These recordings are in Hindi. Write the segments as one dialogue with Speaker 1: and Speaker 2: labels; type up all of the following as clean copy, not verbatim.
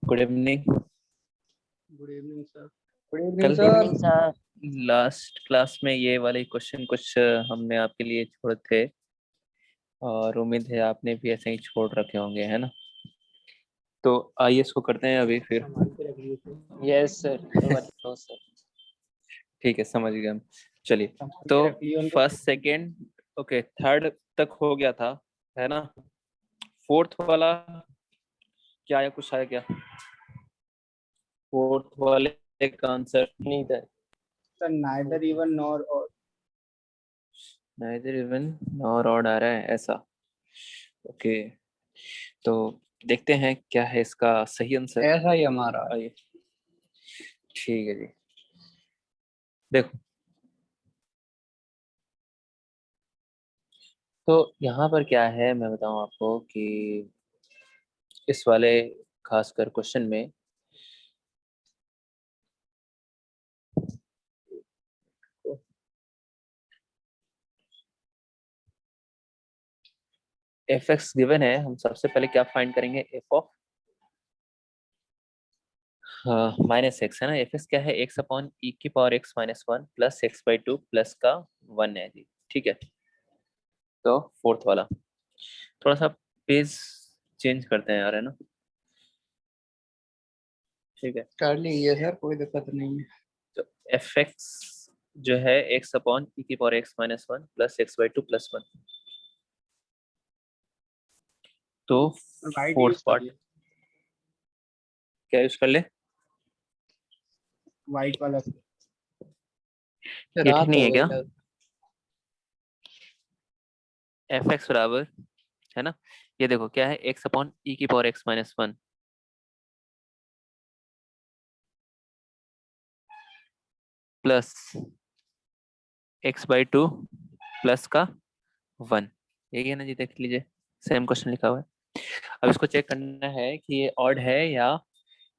Speaker 1: Good evening.
Speaker 2: Good evening sir.
Speaker 1: कल लास्ट क्लास में ये वाले क्वेश्चन कुछ हमने आपके लिए छोड़े थे और उम्मीद है आपने भी ऐसे ही छोड़ रखे होंगे, है ना? तो आइए इसको करते हैं अभी फिर।
Speaker 3: Yes sir.
Speaker 1: ठीक है, समझ गए हम। चलिए, तो फर्स्ट सेकेंड ओके थर्ड तक हो गया था, है ना? फोर्थ वाला क्या आया, कुछ आया क्या फोर्थ वाले का answer?
Speaker 3: Neither
Speaker 2: sir neither even nor और
Speaker 1: नाइदर इवन नॉर ऑड आ रहा है ऐसा। ओके, तो देखते हैं क्या है इसका सही आंसर।
Speaker 2: ऐसा ही हमारा।
Speaker 1: आइए, ठीक है जी। देखो, तो यहाँ पर क्या है मैं बताऊँ आपको कि इस वाले खासकर क्वेश्चन में एफ एक्स गिवन है। हम सबसे पहले क्या फाइंड करेंगे? एफ ऑफ माइनस एक्स, है ना? एफ एक्स क्या है? एक्स अपॉन ई की power x minus one plus x by two plus का वन है जी, ठीक है। तो फोर्थ वाला थोड़ा सा पेज चेंज करते हैं यार, है ना? ठीक है,
Speaker 2: कर लीजिए सर, कोई दिक्कत नहीं है।
Speaker 1: तो एफ एक्स जो है एक्स अपॉन ई की power x minus one plus x by two plus one. तो
Speaker 2: राइट
Speaker 1: फोर्थ
Speaker 2: यूज
Speaker 1: पार्ट
Speaker 2: करिए,
Speaker 1: क्या यूज कर ले?
Speaker 2: वाइट वाला।
Speaker 1: ये ठीक नहीं है क्या? एफ एक्स बराबर, है ना, ये देखो क्या है? एक्स अपॉन ई की power x minus one plus x by two plus का वन, यही है ना जी? देख लीजिए, सेम क्वेश्चन लिखा हुआ है। अब इसको चेक करना है कि ये ऑड है या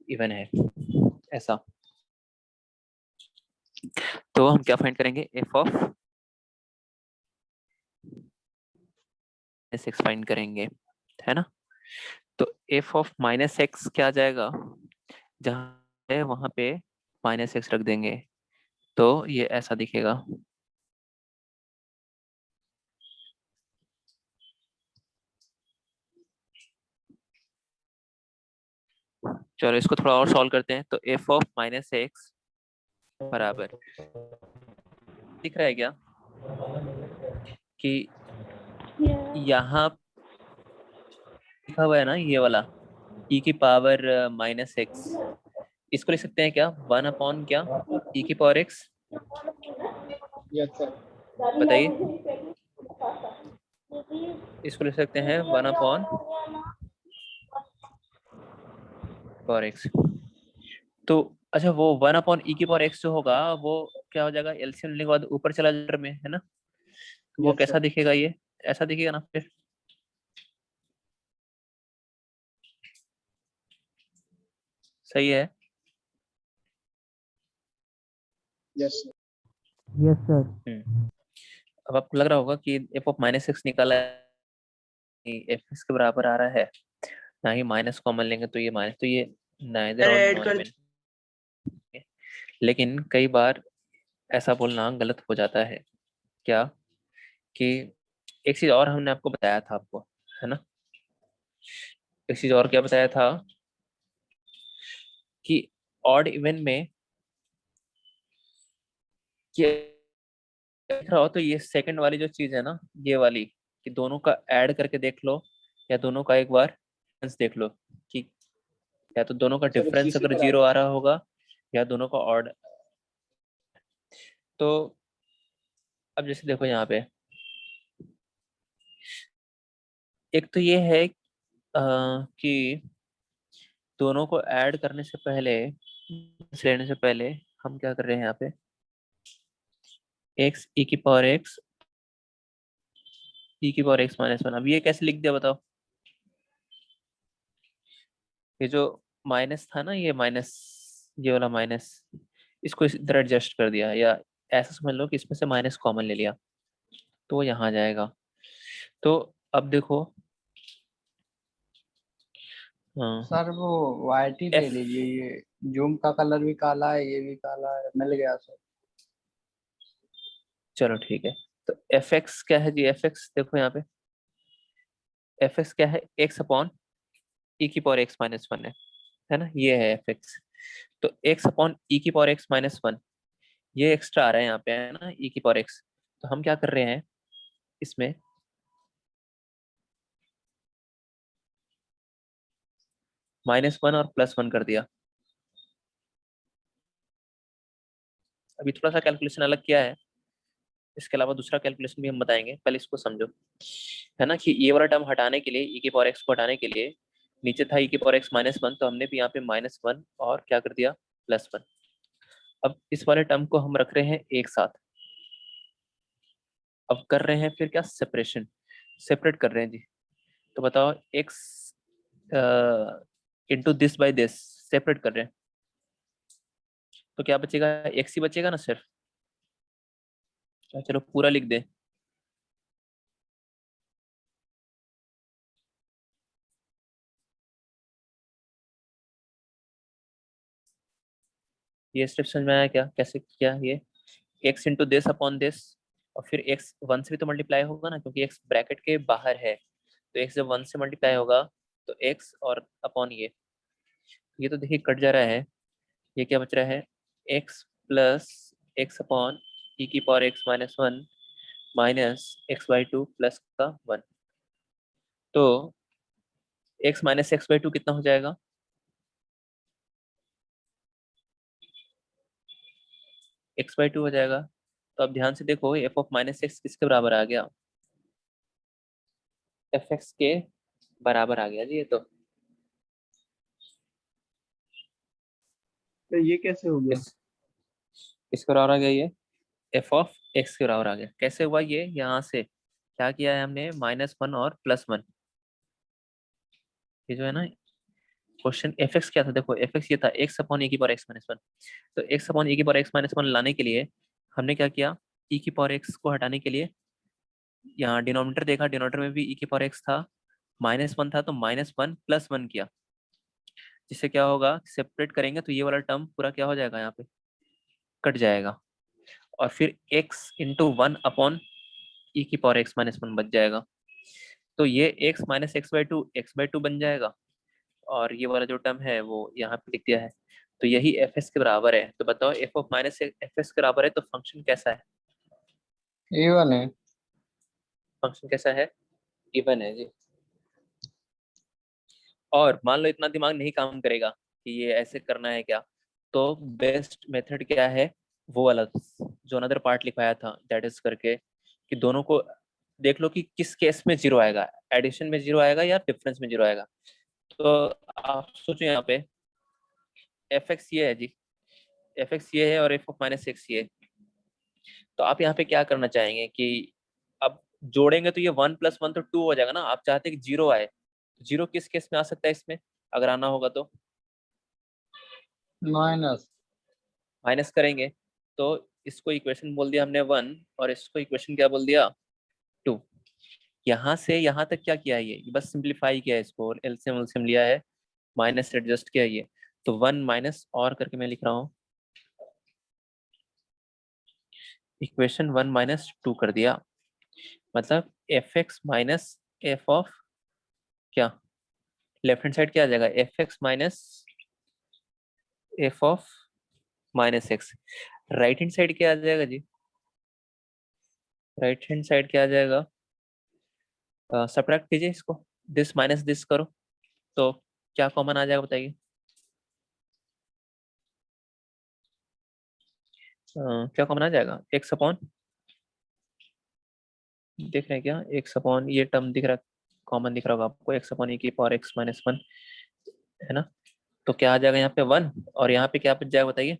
Speaker 1: इवन है, ऐसा। तो हम क्या फाइंड करेंगे? F of minus x find करेंगे, है ना? तो एफ ऑफ माइनस एक्स क्या आ जाएगा? जहाँ है वहां पे माइनस एक्स रख देंगे, तो ये ऐसा दिखेगा। चलो इसको थोड़ा और सॉल्व करते हैं। तो एफ ऑफ माइनस एक्स बराबर, दिख रहा है क्या कि यहाँ लिखा हुआ है ना ये वाला ई की पावर माइनस एक्स, इसको लिख सकते हैं क्या? वन अपॉन क्या ई की पावर एक्स?
Speaker 2: Yes sir.
Speaker 1: बताइए, इसको लिख सकते हैं वन अपॉन पावर एक्स। तो अच्छा, वो वन अपॉन ई की पावर एक्स जो होगा वो क्या हो जाएगा? एलसीएम लेने के बाद ऊपर चला जाएगा में, है ना? तो वो
Speaker 2: Yes,
Speaker 1: कैसा
Speaker 2: sir.
Speaker 1: दिखेगा? ये ऐसा दिखेगा ना फिर? सही है?
Speaker 2: Yes sir.
Speaker 3: Yes sir.
Speaker 1: अब आपको लग रहा होगा कि एफ ऑफ माइनस एक्स निकाला एफ एक्स के बराबर आ रहा है, ना ही माइनस कॉमन लेंगे तो ये माइनस, तो ये नाइदर और नॉन इवन। लेकिन कई बार ऐसा बोलना गलत हो जाता है। क्या कि एक चीज और हमने आपको बताया था आपको, है ना? एक चीज और क्या बताया था कि ऑड इवन में कि देख रहा हो तो ये सेकंड वाली जो चीज है ना, ये वाली, कि दोनों का ऐड करके देख लो या दोनों का एक बार डिफरेंस देख लो कि या तो दोनों का
Speaker 2: सर
Speaker 1: डिफरेंस
Speaker 2: इसी
Speaker 1: अगर
Speaker 2: पर
Speaker 1: जीरो आ रहा होगा या दोनों का ऑड। तो अब जैसे देखो यहाँ पे एक तो ये है कि दोनों को ऐड करने से पहले, लेने से पहले हम क्या कर रहे हैं यहाँ पे? एक्स ई की पावर एक्स ई की पावर एक्स माइनस वन। अब ये कैसे लिख दिया बताओ? ये जो माइनस था ना, ये माइनस, ये वाला माइनस, इसको इस तरह एडजस्ट कर दिया, या ऐसा समझ लो कि इसमें से माइनस कॉमन ले लिया, तो यहाँ जाएगा। तो अब देखो,
Speaker 2: सर वो वाइट ही ले
Speaker 1: एफ,
Speaker 2: लीजिए, ये जूम का कलर भी काला है, ये भी काला है, मिल गया सर।
Speaker 1: चलो ठीक है। तो एफ एक्स क्या है जी? एफ एक्स देखो यहाँ पे, एफ एक्स क्या है? एक्स अपॉन ई की पावर एक्स माइनस वन है ना, ये है एफ एक्स। तो एक्स अपॉन ई की पावर एक्स माइनस वन, ये एक्स्ट्रा आ रहा है यहाँ पे, है ना, ई की पावर एक्स। तो हम क्या कर रहे हैं इसमें, माइनस वन और प्लस वन कर दिया। अभी थोड़ा सा कैलकुलेशन अलग किया है, इसके अलावा दूसरा कैलकुलेशन भी हम बताएंगे, पहले इसको समझो। है ना, कि ये वाला टर्म हटाने के लिए, ई की पावर एक्स को हटाने के लिए, नीचे था ई की पावर एक्स माइनस वन, तो हमने भी यहाँ पे माइनस वन और क्या कर दिया, प्लस वन। अब इस वाले टर्म को हम रख रहे हैं एक साथ। अब कर रहे हैं फिर क्या, सेपरेशन, सेपरेट कर रहे हैं जी। तो बताओ, x into this by this, separate कर रहे हैं, तो क्या बचेगा, एक्स ही बचेगा ना सिर्फ। चलो पूरा लिख दे। ये स्टेप समझ में आया क्या, कैसे किया ये? X into this upon this, और फिर एक्स वन से भी तो मल्टीप्लाई होगा ना, क्योंकि एक्स ब्रैकेट के बाहर है। तो एक्स जब वन से मल्टीप्लाई होगा, तो एक्स और अपॉन ये तो देखिए कट जा रहा है। ये क्या बच रहा है, एक्स प्लस एक्स अपॉन ई की power x minus one minus x by two plus का वन। तो x minus x by two कितना हो जाएगा, एक्स बाई टू हो जाएगा। तो अब ध्यान से देखो, एफ ऑफ माइनस एक्स किसके बराबर आ गया, एफ एक्स के बराबर आ गया जी ये तो।
Speaker 2: तो ये कैसे हो गया?
Speaker 1: किस किसके बराबर आ गया ये, एफ ऑफ एक्स के बराबर आ गया। कैसे हुआ ये, यहाँ से क्या किया है हमने, माइनस वन और प्लस वन, ये जो है ना क्वेश्चन, एफ एक्स क्या था, देखो एफ एक्स ये था एक्स अपॉन ए की पावर एक्स माइनस वन। तो एक्स अपॉन ए की पावर एक्स माइनस वन लाने के लिए हमने क्या किया, ई की पावर एक्स को हटाने के लिए यहाँ डिनोमिनेटर देखा, डिनोमिनेटर में भी ई की पावर एक्स था, माइनस वन था, तो माइनस वन प्लस वन किया, जिससे क्या होगा, सेपरेट करेंगे तो ये वाला टर्म पूरा क्या हो जाएगा, यहाँ पे कट जाएगा। और फिर x इंटू वन अपॉन ई की पावर एक्स माइनस वन बच जाएगा। तो ये x minus x by two बन जाएगा, और ये वाला जो टर्म है वो यहाँ पे लिख दिया है। तो यही एफ एस के बराबर है। तो बताओ, F of minus F S के बराबर है, तो फंक्शन कैसा है,
Speaker 2: इवन है।
Speaker 1: फंक्शन कैसा है, इवन है जी। और मान लो इतना दिमाग नहीं काम करेगा कि ये ऐसे करना है क्या, तो बेस्ट मेथड क्या है, वो वाला जो अनदर पार्ट लिखवाया था, दैट इज करके, कि दोनों को देख लो कि किस केस में जीरो आएगा, एडिशन में जीरो आएगा या डिफरेंस में जीरो आएगा। तो आप सोचो यहाँ पे, एफ एक्स ये है जी, एफ एक्स ये है और एफ ऑफ माइनस एक्स ये है। तो आप यहाँ पे क्या करना चाहेंगे कि अब जोड़ेंगे तो ये वन प्लस वन तो टू हो जाएगा ना, आप चाहते हैं कि जीरो आए। जीरो किस केस में आ सकता है इसमें, अगर आना होगा तो
Speaker 2: माइनस।
Speaker 1: माइनस करेंगे। तो इसको इक्वेशन बोल दिया हमने वन, और इसको इक्वेशन क्या बोल दिया, टू। यहाँ से यहाँ तक क्या किया है, ये बस सिंप्लीफाई किया है इसको, एलसीएम एलसीएम लिया है, माइनस से एडजस्ट किया है ये। तो वन माइनस और करके मैं लिख रहा हूँ, इक्वेशन वन माइनस टू कर दिया। मतलब F x minus F of क्या, लेफ्ट हैंड साइड क्या आ जाएगा, F x minus F of minus x. Right hand side क्या आ जाएगा जी, राइट हैंड साइड क्या आ जाएगा, सब्ट्रैक्ट कीजिए इसको, दिस माइनस दिस करो, तो क्या कॉमन आ जाएगा बताइए, क्या कॉमन आ जाएगा, एक्स अपॉन, देख रहे हैं क्या, एक्स अपॉन ये टर्म दिख रहा है, कॉमन दिख रहा होगा आपको, एक्स अपॉन ए की पावर एक्स माइनस वन, है ना। तो क्या आ जाएगा यहाँ पे वन, और यहाँ पे क्या बच जाएगा बताइए,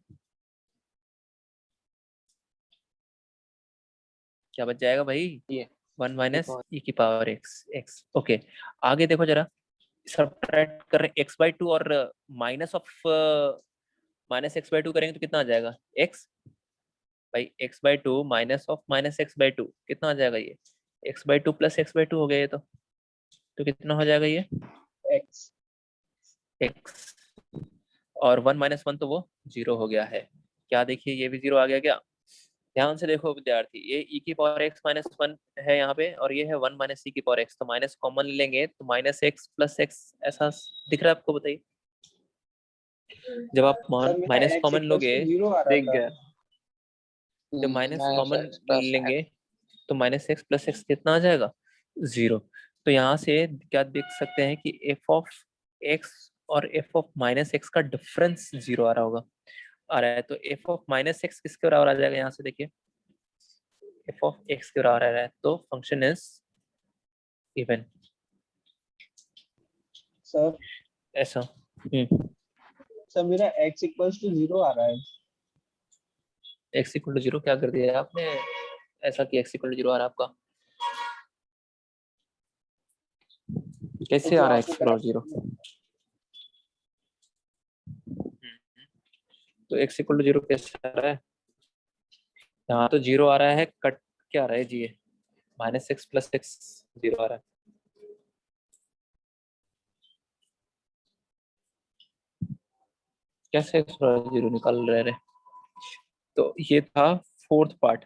Speaker 1: क्या बच जाएगा भाई,
Speaker 3: ये
Speaker 1: वन
Speaker 3: की
Speaker 1: माइनस
Speaker 3: पावर
Speaker 1: ई की पावर एक्स एक्स। ओके, आगे देखो जरा, सब्ट्रैक्ट कर रहे हैं x/2 और माइनस ऑफ -x/2 करेंगे तो कितना आ जाएगा x भाई x/2 माइनस ऑफ -x/2 कितना आ जाएगा ये x/2 प्लस x/2 हो गया ये तो कितना हो जाएगा ये
Speaker 3: x
Speaker 1: x और 1 - 1 तो वो 0 हो गया है। क्या देखिए ये भी 0 आ गया क्या? ध्यान से देखो विद्यार्थी, ये e की पावर x - 1 है यहाँ पे और ये है 1 - e की पावर x, तो माइनस कॉमन लेंगे तो -x प्लस x ऐसा दिख रहा है आपको? बताइए, जब आप
Speaker 3: सर मेरा
Speaker 1: माइनस
Speaker 3: x
Speaker 1: कॉमन
Speaker 3: इक्वल्स
Speaker 1: लोगे,
Speaker 3: टू 0 आ रहा
Speaker 2: दिख
Speaker 3: था।
Speaker 2: गया।
Speaker 1: जब माइनस कॉमन
Speaker 2: -x प्लस
Speaker 1: लेंगे तो -x प्लस x कितना आ जाएगा 0। तो यहाँ से क्या देख सकते हैं कि f ऑफ x और f ऑफ -x का डिफरेंस 0 आ रहा होगा, आ रहा है। तो f ऑफ -x किसके बराबर आ जाएगा? यहाँ से देखिए f ऑफ x के बराबर आ रहा है, तो फंक्शन इज इवन
Speaker 3: सर
Speaker 1: ऐसा।
Speaker 3: सर मेरा x इक्वल्स टू 0 आ रहा है।
Speaker 1: x इक्वल टू 0 क्या कर दिया आपने ऐसा कि x इक्वल टू 0 आ रहा है आपका?
Speaker 3: तो
Speaker 1: कैसे
Speaker 3: जो
Speaker 1: आ रहा है
Speaker 3: आपने
Speaker 1: x इक्वल टू 0? तो x इक्वल टू 0 कैसे आ रहा है? यहाँ तो 0 आ रहा है, कट क्या आ रहा है जी? ये -x प्लस x 0 आ रहा है। कैसे x 0 निकाल रहे हैं? तो ये था fourth part.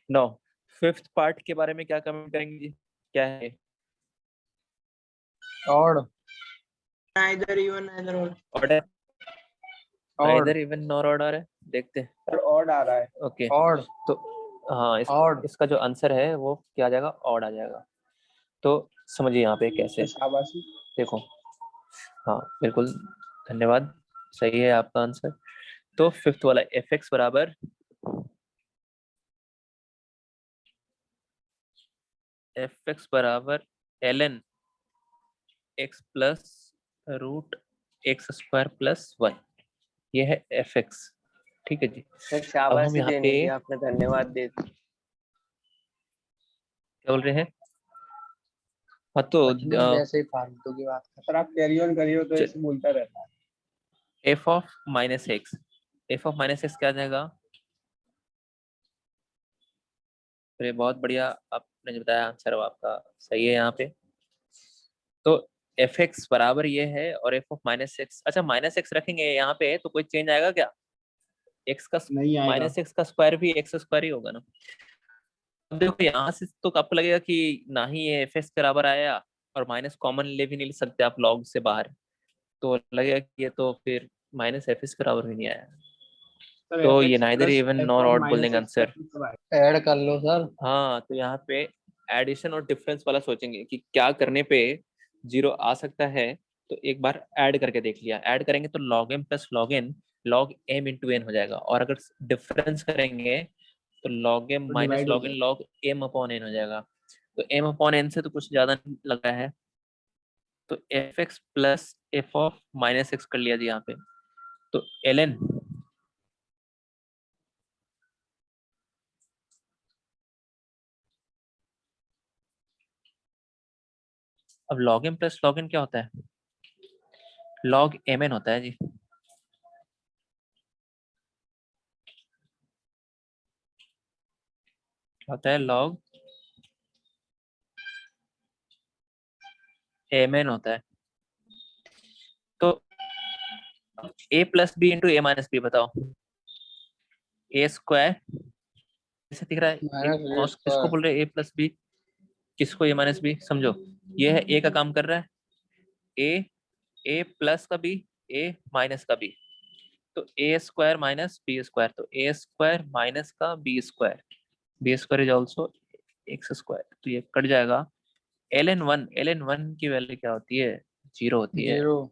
Speaker 1: Now fifth part के बारे में क्या कमेंट करेंगे जी? क्या है?
Speaker 2: Odd
Speaker 3: neither even neither odd।
Speaker 1: Order
Speaker 2: odd
Speaker 1: neither even nor order है, देखते हैं।
Speaker 3: सर odd आ रहा है।
Speaker 1: ओके
Speaker 2: ऑड
Speaker 1: तो हाँ,
Speaker 2: ऑड
Speaker 1: इसका जो आंसर है वो क्या आ जाएगा? ऑड आ जाएगा। तो समझिए यहाँ पे कैसे,
Speaker 3: तो शाबाशी।
Speaker 1: देखो। हाँ बिल्कुल, धन्यवाद, सही है आपका आंसर। तो फिफ्थ वाला f(x) बराबर f(x) बराबर ln x plus root x square plus 1, ये है f(x). ठीक है जी।
Speaker 3: सर
Speaker 1: अब हम
Speaker 3: शाबाशी
Speaker 1: यहाँ पे
Speaker 3: देनी थी आपने, धन्यवाद दे दी।
Speaker 1: क्या बोल रहे हैं? हाँ तो
Speaker 2: बचपन वैसे ही फालतू की बात कर।
Speaker 3: सर आप कैरी ऑन करिए, तो ऐसे बोलता रहता है।
Speaker 1: f of -x, f of -x क्या आ जाएगा? अरे बहुत बढ़िया, आपने जो बताया आंसर वो आपका सही है यहाँ पे। तो f(x) बराबर ये है और f ऑफ -x, अच्छा -x रखेंगे यहाँ पे तो कोई चेंज आएगा क्या? x का
Speaker 3: नहीं आएगा।
Speaker 1: -x का स्क्वायर भी x स्क्वायर ही होगा ना। अब देखो यहाँ से तो आपको लगेगा कि ना ही ये f(x) के बराबर आया और माइनस कॉमन ले भी नहीं सकते आप लॉग से बाहर, तो लगेगा कि ये तो फिर -f(x) के बराबर भी नहीं आया,
Speaker 3: सर
Speaker 1: तो
Speaker 3: एफ
Speaker 1: ये
Speaker 3: x
Speaker 1: neither
Speaker 3: plus
Speaker 1: even
Speaker 3: F
Speaker 1: nor
Speaker 3: of
Speaker 1: odd बोल
Speaker 3: माइनस
Speaker 1: देंगे
Speaker 3: एक्स का
Speaker 1: आंसर।
Speaker 3: कब आएगा?
Speaker 2: ऐड कर लो सर।
Speaker 1: हाँ तो यहाँ पे एडिशन और डिफरेंस वाला सोचेंगे कि क्या करने पे 0 आ सकता है, तो एक बार ऐड करके देख लिया। ऐड करेंगे तो log m plus log n log m into n हो जाएगा, और अगर डिफरेंस करेंगे तो log m
Speaker 3: तो
Speaker 1: माइनस
Speaker 3: डिवाइड हो
Speaker 1: log n
Speaker 3: जाएगा।
Speaker 1: log m अपॉन n हो जाएगा। तो m अपॉन n से तो कुछ ज्यादा नहीं लगा है, तो f(x) plus f of -x कर लिया जी यहाँ पे। तो ln अब log m plus log n क्या होता है? log mn होता है जी। क्या होता है? log mn होता है। तो a plus b into a minus b, बताओ ए स्क्वायर कैसे दिख रहा है?
Speaker 2: -b
Speaker 1: किसको
Speaker 2: स्क्वायर
Speaker 1: बोल रहे हैं ए प्लस बी, किसको ए माइनस बी? समझो, ये है ए का काम कर रहा है, ए ए प्लस का बी, ए माइनस का बी, तो a square minus b square, तो ए स्क्वायर माइनस का b square is also x square, तो ये कट जाएगा। ln 1 की वैल्यू क्या होती है? 0 होती है।
Speaker 2: 0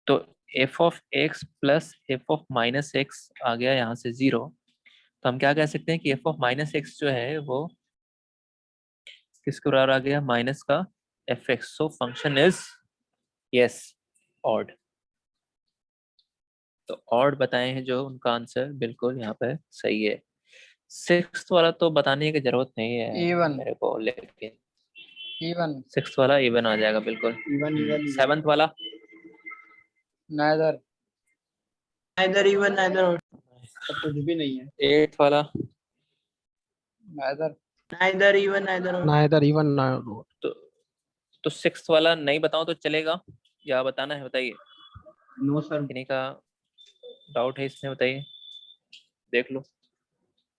Speaker 1: तो f of x plus f of minus x आ गया यहाँ से 0, तो हम क्या कह सकते हैं कि f ऑफ माइनस एक्स जो है वो किसके बराबर आ गया? माइनस का f(x), so function is yes odd. तो ऑड बताए हैं जो, उनका आंसर बिल्कुल यहाँ पे सही है। सिक्स्थ वाला तो बताने की जरूरत नहीं है
Speaker 2: इवन
Speaker 1: मेरे को, लेकिन
Speaker 2: इवन।
Speaker 1: सिक्स वाला इवन आ जाएगा बिल्कुल।
Speaker 3: इवन इवन
Speaker 1: सेवंथ वाला
Speaker 2: नाइदर।
Speaker 3: नाइदर इवन नाइदर तो कुछ भी नहीं है।
Speaker 1: एट वाला
Speaker 2: neither.
Speaker 3: Neither even neither
Speaker 4: neither even nor
Speaker 1: तो सिक्स वाला नहीं बताऊं तो चलेगा या बताना है? बताइए,
Speaker 3: नो सर।
Speaker 1: किन्हीं का डाउट है इसमें? बताइए, देख लो।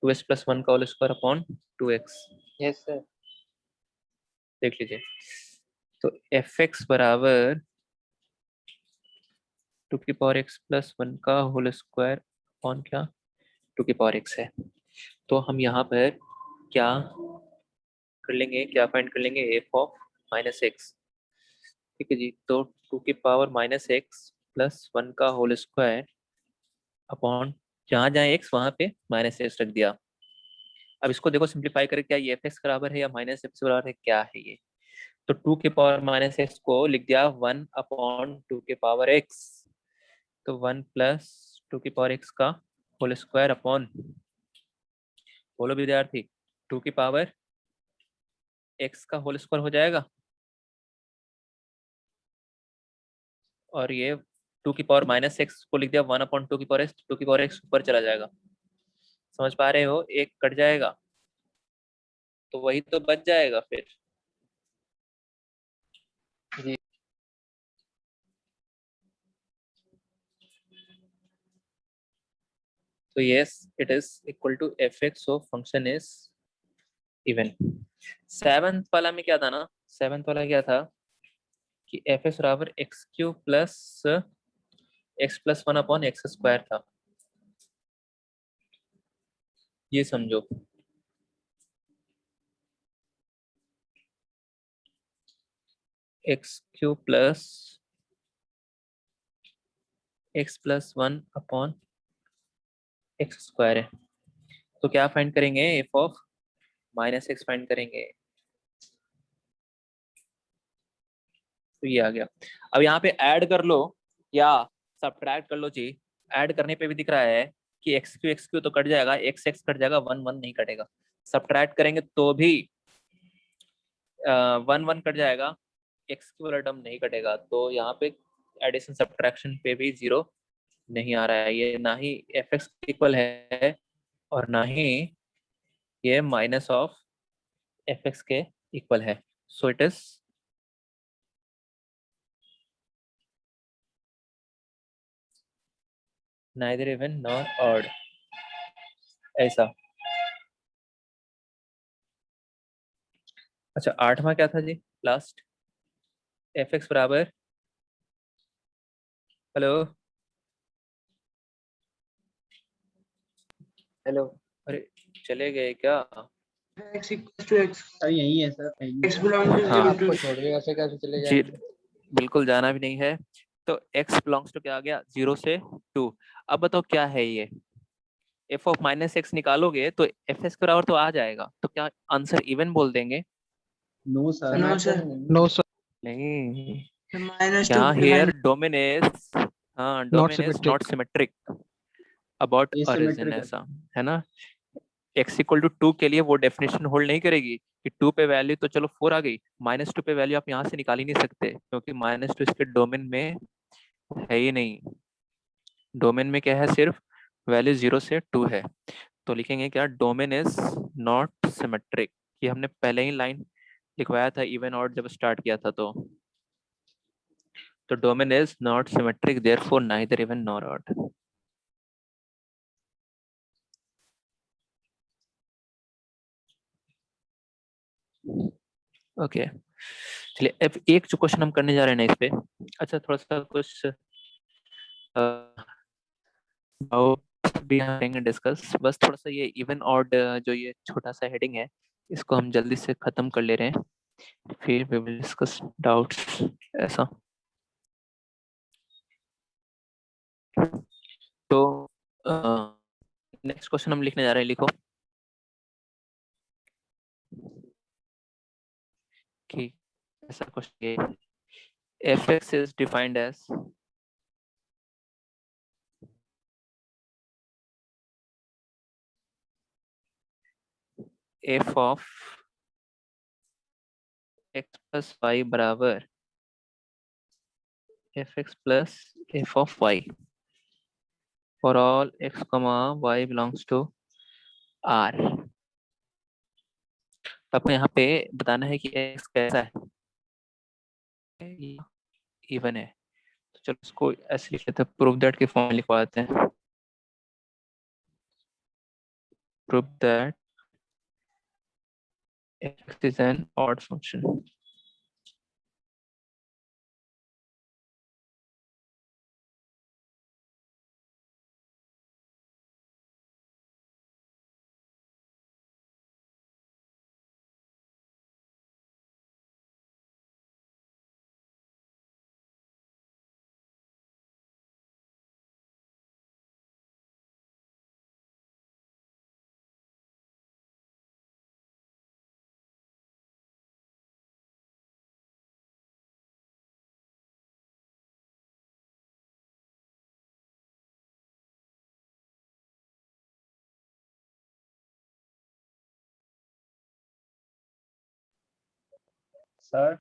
Speaker 1: 2x प्लस 1 का whole square upon 2x,
Speaker 2: yes sir.
Speaker 1: देख लीजिए। तो fx बराबर 2 की पावर x प्लस 1 का होल स्क्वायर अपॉन क्या 2 की पावर x है। तो हम यहाँ पर क्या कर लेंगे, क्या फाइंड कर लेंगे? f of minus x. ठीक है जी, तो 2 की पावर माइनस एक्स प्लस 1 का होल स्क्वायर अपॉन जहाँ जहाँ एक्स वहाँ पे माइनस एक्स रख दिया। अब इसको देखो सिंप्लीफाई करके, क्या ये एफ एक्स बराबर है या माइनस एक्स बराबर है, क्या है ये? तो 2 के पावर माइनस एक्स को लिख दिया 1 अपॉन 2 के पावर एक्स, तो 1 प्लस 2 की पावर एक्स का होल स्क्वायर अपॉन, बोलो विद्यार्थी, 2 की पावर एक्स का होल स्क्वायर हो जाएगा, और ये 2 की पावर माइनस एक्स को लिख दिया 1 अपॉन 2 की पावर एक्स, 2 की पावर एक्स ऊपर चला जाएगा। समझ पा रहे हो? एक कट जाएगा तो वही तो बच जाएगा फिर।
Speaker 2: जी।
Speaker 1: तो yes, it is equal to fx of function is even। Seventh वाला में क्या था ना, सेवंथ वाला क्या था कि एफ एक्स बराबर x cube plus 1 upon x square था, ये समझो। X cube plus 1 upon x square है। तो क्या फाइंड करेंगे? F of minus x find करेंगे। तो ये आ गया। अब यहाँ पे ऐड कर लो या सब्ट्रैक्ट कर लो जी। ऐड करने पे भी दिख रहा है कि एक्स क्यू तो कट जाएगा, एक्स एक्स कट जाएगा, 1 1 नहीं कटेगा। सब्ट्रैक्ट करेंगे तो भी 1 1 कट जाएगा, एक्स क्यू वाला टर्म नहीं कटेगा। तो यहाँ पे एडिशन सब्ट्रैक्शन पे भी जीरो नहीं आ रहा है। ये ना ही एफ एक्स इक्वल है और ना ही ये माइनस ऑफ एफ एक्स के इक्वल है। सो it is neither even nor odd, ऐसा। अच्छा, आठवां क्या था जी लास्ट? एफ एक्स बराबर, हेलो
Speaker 2: हेलो।
Speaker 1: अरे चले गए क्या?
Speaker 3: x equals to x sir यही है सर x belongs to
Speaker 1: हाँ।
Speaker 3: 0 to
Speaker 2: आपको छोड़ के ऐसे कैसे चले
Speaker 1: जी
Speaker 2: जाएंगे?
Speaker 1: बिल्कुल जाना भी नहीं है। तो x बिलोंग्स टू क्या आ गया? 0 से 2। अब बताओ क्या है ये? f ऑफ माइनस एक्स निकालोगे तो एफ एक्स बराबर तो आ जाएगा, तो क्या आंसर इवन बोल देंगे?
Speaker 3: No sir
Speaker 2: no sir.
Speaker 4: no sir
Speaker 1: नहीं,
Speaker 3: माइनस टू
Speaker 1: यहाँ हियर डोमेन इज, हाँ
Speaker 4: not
Speaker 1: domain is
Speaker 4: symmetric
Speaker 1: not symmetric about origin,
Speaker 3: asymmetrical
Speaker 1: ऐसा है ना। x इक्वल टू 2 के लिए वो डेफिनेशन होल्ड नहीं करेगी कि 2 पे वैल्यू तो चलो 4 आ गई, -2 पे वैल्यू आप यहाँ से निकाल ही नहीं सकते, क्योंकि -2 इसके डोमेन में है ही नहीं। डोमेन में क्या है? सिर्फ वैल्यू 0 से 2 है। तो लिखेंगे क्या? Domain is not symmetric. ये हमने पहले ही लाइन लिखवाया था इवन ऑड जब स्टार्ट किया था। तो domain is not symmetric, therefore neither even nor odd. Okay चलिए, अब एक जो क्वेश्चन हम करने जा रहे हैं ना इस पे, अच्छा थोड़ा सा कुछ भी करेंगे डिस्कस। बस थोड़ा सा ये इवन ऑड जो ये छोटा सा हेडिंग है, इसको हम जल्दी से खत्म कर ले रहे हैं, फिर वी विल डिस्कस डाउट्स, ऐसा। तो नेक्स्ट क्वेश्चन हम लिखने जा रहे हैं, लिखो कि ऐसा question, f x is defined as f of x plus y बराबर f x plus f of y for all x comma y belongs to R. आपको यहाँ पे बताना है कि एक्स कैसा है, इवन है। तो चलो इसको ऐसे लिख लेते हैं, प्रूव दैट के फॉर्म में लिखवाते हैं। Prove that x is an odd function।
Speaker 3: Sir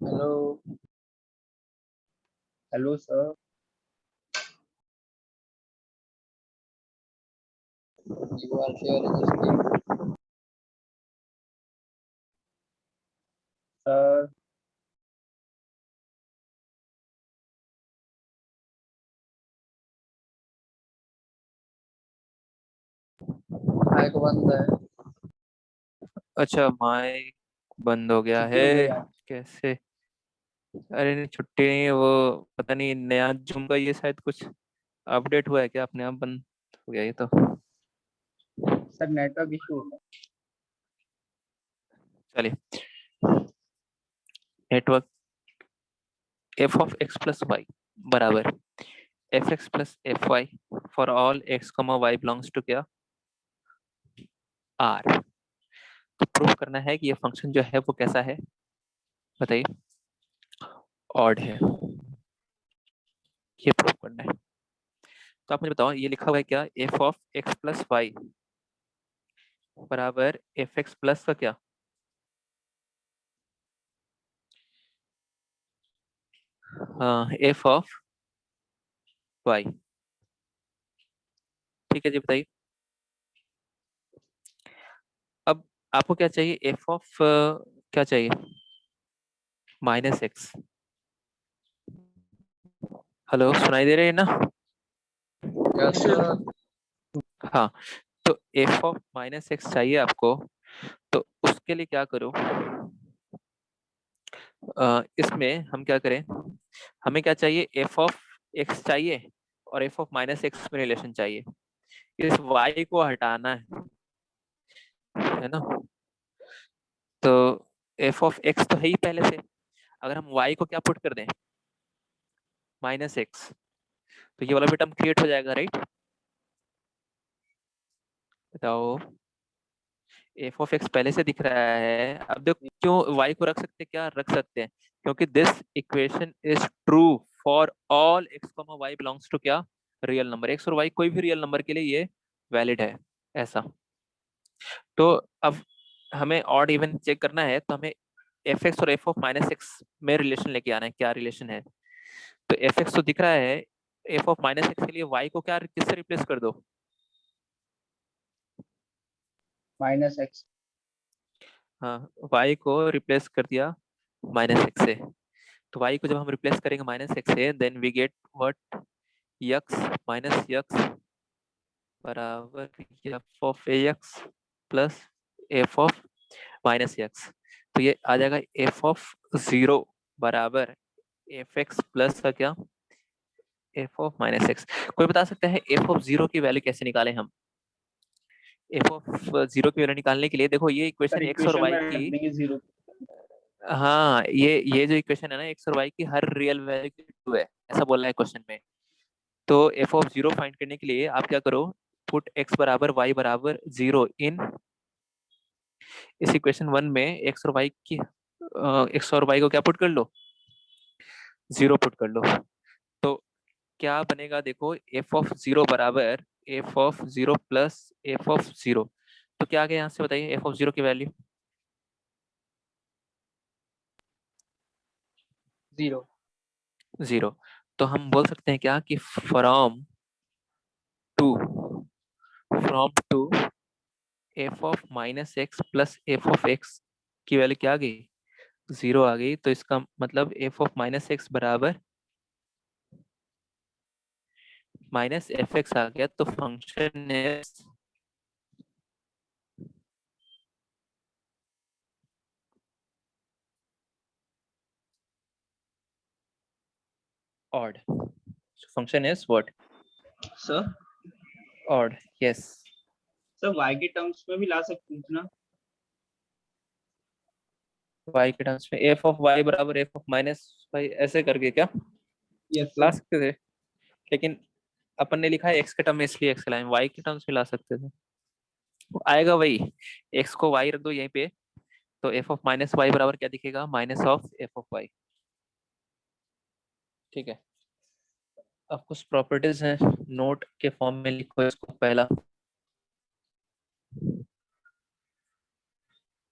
Speaker 2: hello.
Speaker 3: Hello sir.
Speaker 2: You are sharing the screen.
Speaker 3: Sir
Speaker 2: mic बंद है।
Speaker 1: अच्छा, माइक बंद हो गया
Speaker 3: छुट्टी
Speaker 1: है।
Speaker 3: हो गई आज।
Speaker 1: कैसे? अरे नहीं, छुट्टी नहीं है, वो पता नहीं नया जूम का ये शायद कुछ अपडेट हुआ है क्या, अपने आप बंद हो गया ये तो।
Speaker 3: सर नेटवर्क इशू है।
Speaker 1: चलिए, network f of x plus y बराबर f x plus f y for all x comma y belongs to क्या, आर। तो प्रूव करना है कि ये फंक्शन जो है वो कैसा है, बताइए। ऑड है, ये प्रूव करना है। तो आप मुझे बताओ, ये लिखा हुआ है क्या, f of x plus y बराबर एफ एक्स प्लस का क्या, एफ ऑफ वाई। ठीक है जी, बताइए। अब आपको क्या चाहिए, एफ ऑफ क्या चाहिए, माइनस एक्स। हेलो, सुनाई दे रही है ना?
Speaker 2: Yes sir.
Speaker 1: हाँ, तो एफ ऑफ माइनस एक्स चाहिए आपको। तो उसके लिए क्या करो, इसमें हम क्या करें, हमें क्या चाहिए, एफ ऑफ एक्स चाहिए और एफ ऑफ माइनस एक्स में रिलेशन चाहिए। इस वाई को हटाना है ना। तो एफ ऑफ एक्स तो है ही पहले से, अगर हम वाई को क्या पुट कर दें, माइनस एक्स, तो ये वाला भी टर्म क्रिएट हो जाएगा, राइट। बताओ, एफ ऑफ एक्स पहले से दिख रहा है, अब देखो क्यों वाई को रख सकते, क्या रख सकते हैं, क्योंकि this equation is true for all x comma y belongs to क्या, रियल नंबर। एक्स और वाई कोई भी रियल नंबर के लिए ये वैलिड है, ऐसा। तो अब हमें ऑड इवन चेक करना है, तो हमें एफ एक्स और एफ ऑफ माइनस एक्स में रिलेशन लेके आना है, क्या रिलेशन है। तो एफ एक्स तो दिख रहा है, एफ ऑफ माइनस एक्स के लिए वाई को क्या किससे रिप्लेस कर दो,
Speaker 3: माइनस एक्स।
Speaker 1: हाँ, वाई को रिप्लेस कर दिया माइनस एक्स से। तो वाई को जब हम रिप्लेस करेंगे माइनस एक्स से, देन वी गेट व्हाट, यक्स माइनस यक्स बराबर f of a x plus f of minus x. तो ये आ जाएगा एफ ऑफ जीरो बराबर एफ एक्स प्लस का क्या, एफ ऑफ माइनस एक्स। कोई बता सकता है एफ ऑफ जीरो की वैल्यू कैसे निकालें हम? एफ ऑफ जीरो की वैल्यू निकालने के लिए देखो, ये
Speaker 3: सर
Speaker 1: इक्वेशन एक्स और
Speaker 3: इक्वेशन
Speaker 1: वाई
Speaker 3: में रख
Speaker 1: की,
Speaker 3: देंगे जीरो।
Speaker 1: हाँ, ये जो इक्वेशन है ना, एक्स और वाई की हर रियल वैल्यू की ट्रू है, ऐसा बोल रहा है क्वेश्चन में। तो एफ ऑफ जीरो फाइंड करने के लिए आप क्या करो, पुट एक्स बराबर वाई बराबर जीरो इन, इस इक्वेशन वन में एक्स और वाई की, एक्स और वाई को क्या पुट कर लो, जीरो पुट कर लो। तो क्या बनेगा देखो, एफ ऑफ जीरो बराबर f of 0 plus f of 0, तो क्या आ गया यहाँ से बताइए एफ ऑफ 0 की वैल्यू?
Speaker 2: 0।
Speaker 1: 0। तो हम बोल सकते हैं क्या कि two from two f of minus x plus f of x की वैल्यू क्या आ गई? 0 आ गई। तो इसका मतलब एफ ऑफ माइनस एक्स बराबर माइनस एफ एक्स आ गया। तो function is odd. So function is what?
Speaker 3: Sir
Speaker 1: Odd. Yes.
Speaker 3: Sir y के टर्म्स में भी ला सकते हैं ना?
Speaker 1: y के टर्म्स में f ऑफ y बराबर f ऑफ माइनस y ऐसे करके क्या
Speaker 3: यस
Speaker 1: ला
Speaker 3: सर।
Speaker 1: सकते थे, लेकिन अपन ने लिखा है x के टर्म में इसलिए x लाए, y के टर्म्स में ला सकते थे। आएगा वही, x को y रख दो यहीं पे, तो f ऑफ माइनस y बराबर क्या दिखेगा? Minus of f of y। ठीक है। अब कुछ प्रॉपर्टीज हैं, नोट के फॉर्म में लिखो इसको पहला।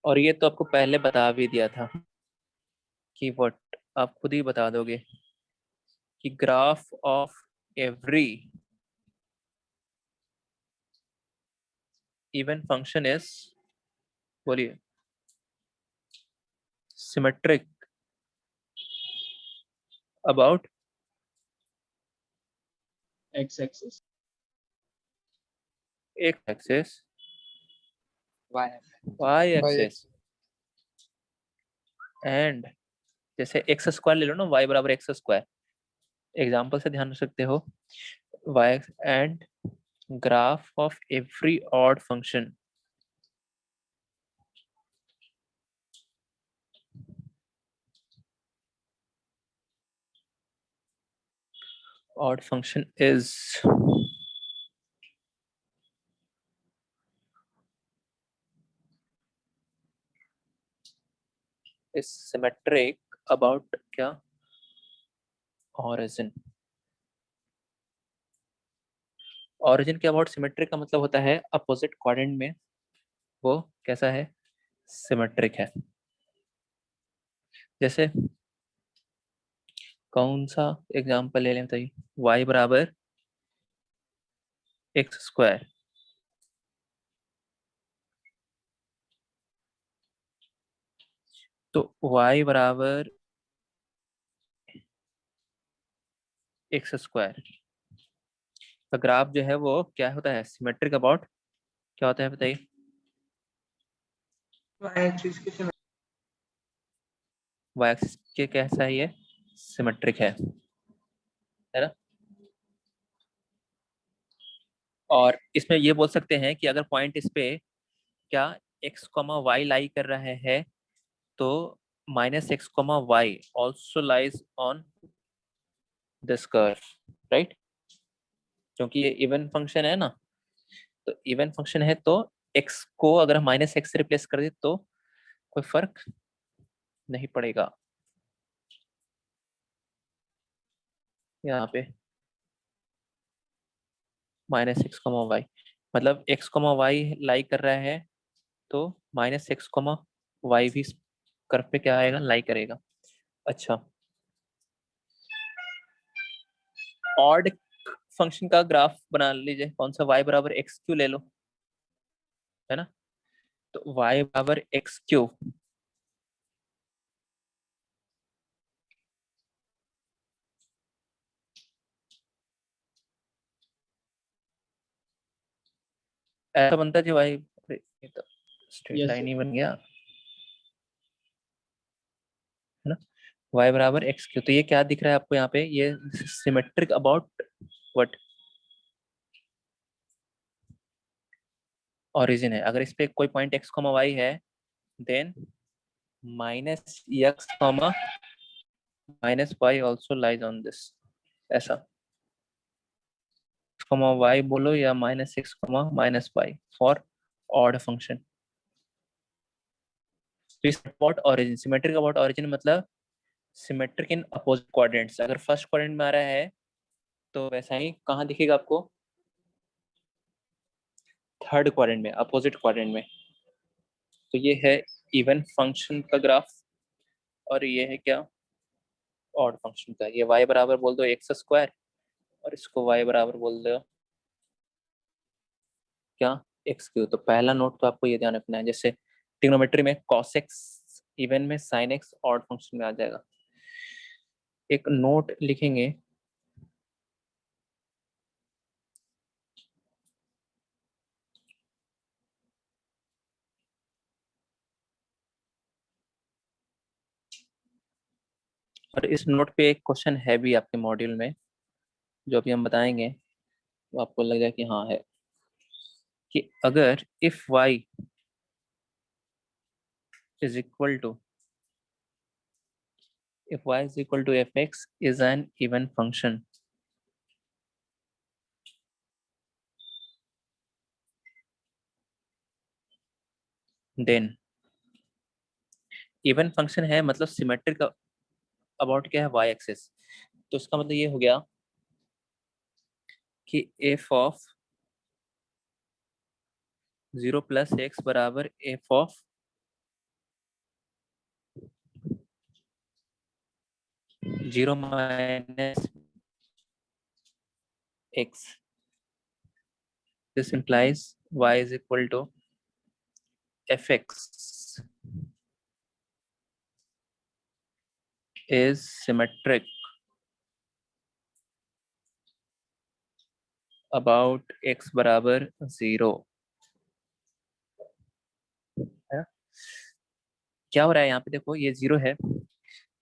Speaker 1: और ये तो आपको पहले बता भी दिया था कि व्हाट, आप खुद ही बता दोगे कि graph of every even function is, बोलिए, सिमेट्रिक अबाउट
Speaker 3: x एक्सिस।
Speaker 1: एक axis,
Speaker 2: y
Speaker 1: y
Speaker 2: y
Speaker 1: axis, and जैसे एक्स स्क्वायर ले लो ना, y बराबर एक्स स्क्वायर, एग्जाम्पल से ध्यान रख सकते हो, y and graph of every odd function odd function is symmetric about क्या? origin। origin के अबाउट सिमेट्रिक का मतलब होता है अपोजिट क्वाड्रेंट में वो कैसा है? सिमेट्रिक है। जैसे कौन सा एग्जांपल ले लें बताइए? y बराबर एक्स स्क्वायर, तो y बराबर एक्स स्क्वायर का ग्राफ जो है वो क्या होता है? सिमेट्रिक अबाउट क्या होता है बताइए?
Speaker 2: एक्सिस के
Speaker 1: y एक्सिस के कैसा है ये? सिमेट्रिक है ना? और इसमें ये बोल सकते हैं कि अगर पॉइंट इस पे क्या x, y लाई कर रहा है, तो minus x, y also lies on this curve, right? क्योंकि ये इवन फंक्शन है ना, तो इवन फंक्शन है तो x को अगर हम माइनस एक्स से रिप्लेस कर दे तो कोई फर्क नहीं पड़ेगा यहाँ पे। माइनस एक्स, वाई मतलब एक्स, वाई लाई कर रहा है, तो माइनस एक्स, वाई भी कर्व पे क्या आएगा? लाई करेगा। अच्छा, ऑड फंक्शन का ग्राफ बना लीजिए, कौन सा? y बराबर एक्स क्यू ले लो, है ना? तो y बराबर एक्स क्यू, ऐसा बनता है जी y, ये तो स्ट्रेट
Speaker 3: यस
Speaker 1: लाइन
Speaker 3: सर।
Speaker 1: ही बन गया, है ना? y बराबर एक्स क्यू, तो ये क्या दिख रहा है आपको यहाँ पे? ये सिमेट्रिक अबाउट व्हाट? ओरिजिन है। अगर इस पे कोई पॉइंट x, y है, then minus x, minus y also lies on this, ऐसा y बोलो या minus x, minus y for odd function. तो इस about origin, symmetric about origin मतलब सिमेट्रिक इन अपोजिट क्वाड्रेंट्स। अगर फर्स्ट क्वाड्रेंट में आ रहा है तो वैसा ही कहाँ दिखेगा आपको? थर्ड क्वाड्रेंट में, अपोजिट क्वाड्रेंट में। तो ये है इवन फंक्शन का ग्राफ और ये है क्या, ऑड फंक्शन का। ये y बराबर बोल दो एक्स स्क्वायर और इसको y बराबर बोल दो क्या, एक्स क्यू। तो पहला नोट तो आपको ये ध्यान रखना है, जैसे ट्रिग्नोमेट्री में cos x, इवन में sin x ऑड फंक्शन में आ जाएगा। एक नोट लिखेंगे, और इस नोट पे एक क्वेश्चन है भी आपके मॉड्यूल में, जो अभी हम बताएंगे, तो आपको लगेगा कि हाँ है, कि अगर if y is equal to, if y is equal to fx is an even function, then even function है मतलब सिमेट्रिक अबाउट क्या है, y एक्सिस। तो इसका मतलब ये हो गया कि f ऑफ 0 प्लस एक्स बराबर f of 0 minus x। This implies y is equal to fx is symmetric about x बराबर 0। क्या हो रहा है यहाँ पे, देखो ये 0 है,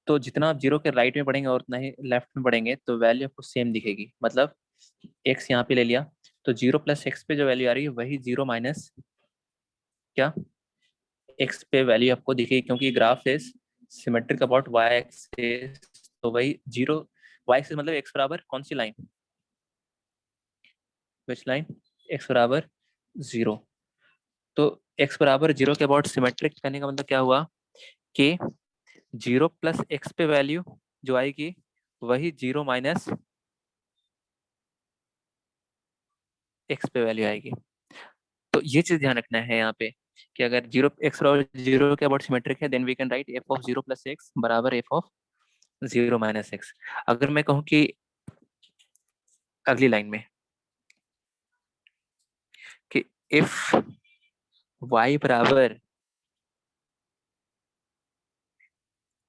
Speaker 1: तो जितना आप 0 के राइट में पढ़ेंगे और उतना ही लेफ्ट में पढ़ेंगे तो वैल्यू आपको सेम दिखेगी। मतलब x यहाँ पे ले लिया तो 0 प्लस एक्स पे जो वैल्यू आ रही है वही 0 माइनस क्या x पे वैल्यू आपको दिखेगी, क्योंकि graph is symmetric about y axis. तो वही 0 y एक्सिस मतलब x बराबर कौन सी लाइन, विच लाइन, x बराबर 0। तो x बराबर 0 के अबाउट सिमेट्रिक करने का मतलब क्या हुआ कि 0 प्लस एक्स पे वैल्यू जो आएगी वही 0 माइनस एक्स पे वैल्यू आएगी। तो ये चीज ध्यान रखना है यहाँ पे कि अगर 0 एक्स बराबर 0 के अबाउट सिमेट्रिक है, then we can write f of 0 plus x बराबर f ऑफ 0 माइनस एक्स। अगर मैं कहूँ कि अगली लाइन में कि इफ y बराबर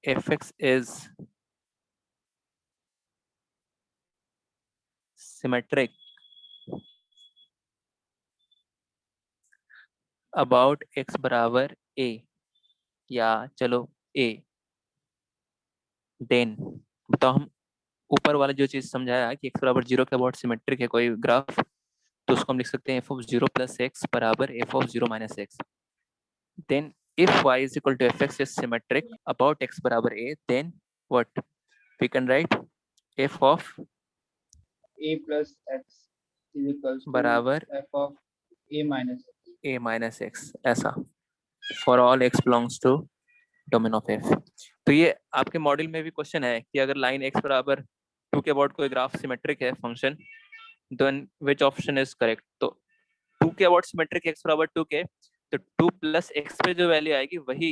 Speaker 1: fx is symmetric about x बराबर a, या चलो a, देन बताओ हम ऊपर वाला जो चीज समझाया कि x बराबर 0 के अबाउट सिमेट्रिक है कोई ग्राफ, तो उसको हम लिख सकते हैं f ऑफ 0 प्लस एक्स बराबर f of 0 minus x. Then if y is equal to fx is symmetric about x बराबर a, then what we can write f of
Speaker 3: a plus x is equals to
Speaker 1: बराबर
Speaker 3: f of a minus x.
Speaker 1: a minus x, ऐसा for all x belongs to domain of f। तो ये आपके मॉड्यूल में भी क्वेश्चन है कि अगर लाइन x बराबर 2 के अबाउट कोई ग्राफ सिमेट्रिक है function, then which option is correct. तो 2 के अबाउट सिमेट्रिक x बराबर 2 के, तो 2 प्लस एक्स पे जो वैल्यू आएगी वही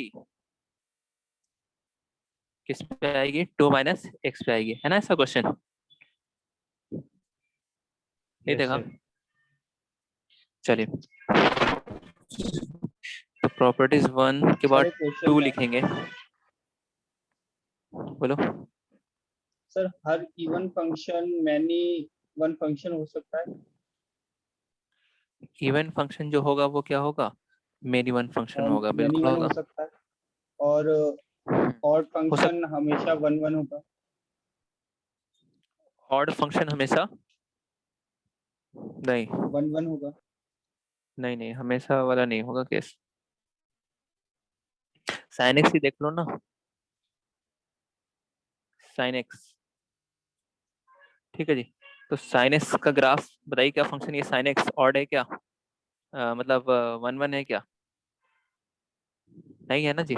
Speaker 1: किस पे आएगी, 2 माइनस एक्स पे आएगी, है ना ऐसा क्वेश्चन, ये
Speaker 2: Yes,
Speaker 1: देखा।
Speaker 2: sir.
Speaker 1: चलिए, तो प्रॉपर्टीज 1 के बाद
Speaker 3: सर, क्वेश्चन
Speaker 1: 2
Speaker 3: है
Speaker 1: लिखेंगे, बोलो।
Speaker 3: Sir, her even function many one function हो सकता है?
Speaker 1: इवन फंक्शन जो होगा वो क्या होगा, मेनी वन फंक्शन होगा,
Speaker 3: मैनी
Speaker 1: बिल्कुल
Speaker 3: वन
Speaker 1: होगा।
Speaker 3: हो सकता है, और ऑड
Speaker 1: हो सकता,
Speaker 3: फंक्शन हमेशा वन वन होगा।
Speaker 1: ऑड फंक्शन हमेशा नहीं,
Speaker 3: वन वन होगा।
Speaker 1: नहीं नहीं हमेशा वाला नहीं होगा केस। साइन एक्स ही देख लो ना, साइन एक्स, ठीक है जी। तो साइन एक्स का ग्राफ बताइए क्या फंक्शन, ये साइन एक्स ऑड है क्या, मतलब 1 1 है क्या, नहीं है ना जी,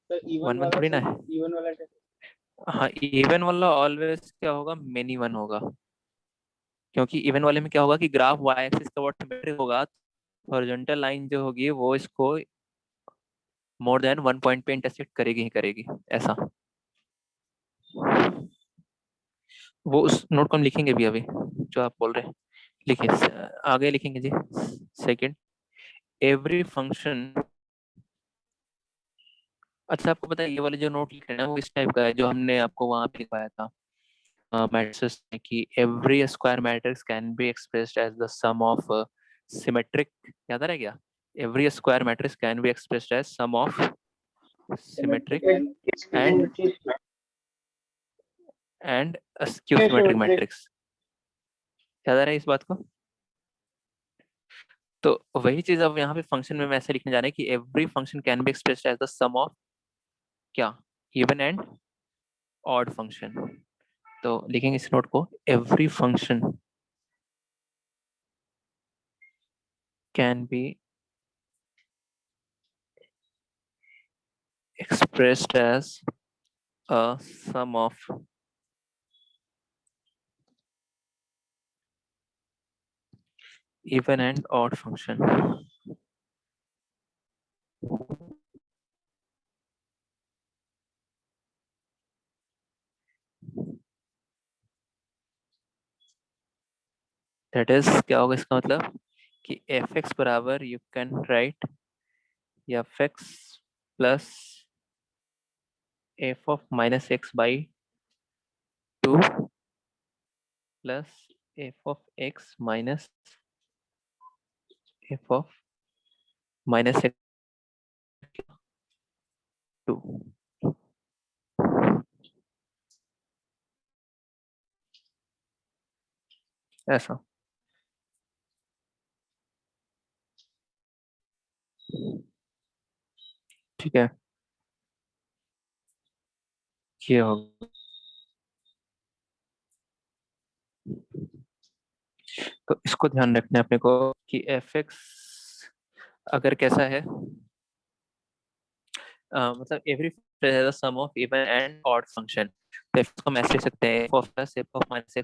Speaker 3: सर, इवन
Speaker 1: 1 1
Speaker 3: वाला
Speaker 1: थोड़ी ना
Speaker 3: सर,
Speaker 1: है।
Speaker 3: इवन वाला कैसे?
Speaker 1: हाँ इवन वाला ऑलवेज क्या होगा, मेनी वन होगा, क्योंकि इवन वाले में क्या होगा कि ग्राफ वाई एक्सिस का सिमेट्रिक होगा, हॉरिजॉन्टल लाइन जो होगी वो इसको मोर देन 1 पॉइंट पे इंटरसेक्ट करेगी ही करेगी, ऐसा। वो उस नोट को हम लिखेंगे भी अभी जो आप बोल रहे हैं, लिखिए आगे लिखेंगे जी। सेकंड, एवरी फंक्शन, अच्छा आपको पता है ये वाले जो नोट लिख रहे हैं ना वो इस टाइप का है जो हमने आपको वहां पे लिखवाया था मैट्रिक्स में, कि every square matrix can be expressed as the sum of symmetric, याद आ रहा है क्या? Every square matrix can be expressed as sum of symmetric and skew symmetric matrix, याद आ रहा है इस बात को? तो वही चीज अब यहाँ पे फंक्शन में ऐसे लिखने जा रहे हैं कि every function can be expressed as the sum of क्या, इवन एंड ऑड फंक्शन। तो लिखेंगे इस नोट को, every function can be expressed as a sum of even and odd function. That is, क्या होगा इसका मतलब कि fx बराबर you can write fx plus f of minus x by 2 plus f of x minus f of minus x 2, ऐसा। ठीक है, ये होगा। तो इसको ध्यान रखना है अपने को कि fx अगर कैसा है, मतलब every sum of even and odd function, तो f को हम ऐसे लिख सकते हैं, f of plus f of minus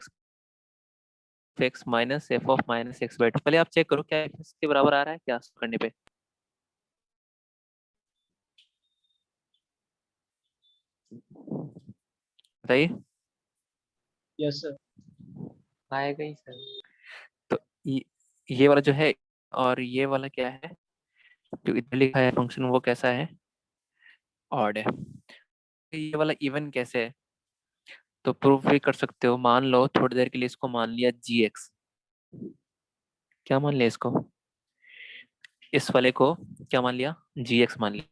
Speaker 1: x minus f of minus x by 2। पहले आप चेक करो क्या f के बराबर आ रहा है क्या करने पे, बताइए।
Speaker 3: Yes sir.
Speaker 2: आएगा ही सर।
Speaker 1: तो ये वाला जो है और ये वाला क्या है जो इधर लिखा है फंक्शन, वो कैसा है, ऑड है। ये वाला इवन कैसे है, तो प्रूफ भी कर सकते हो। मान लो थोड़ी देर के लिए इसको मान लिया gx, क्या मान लिया इसको, इस वाले को क्या मान लिया, gx मान लिया।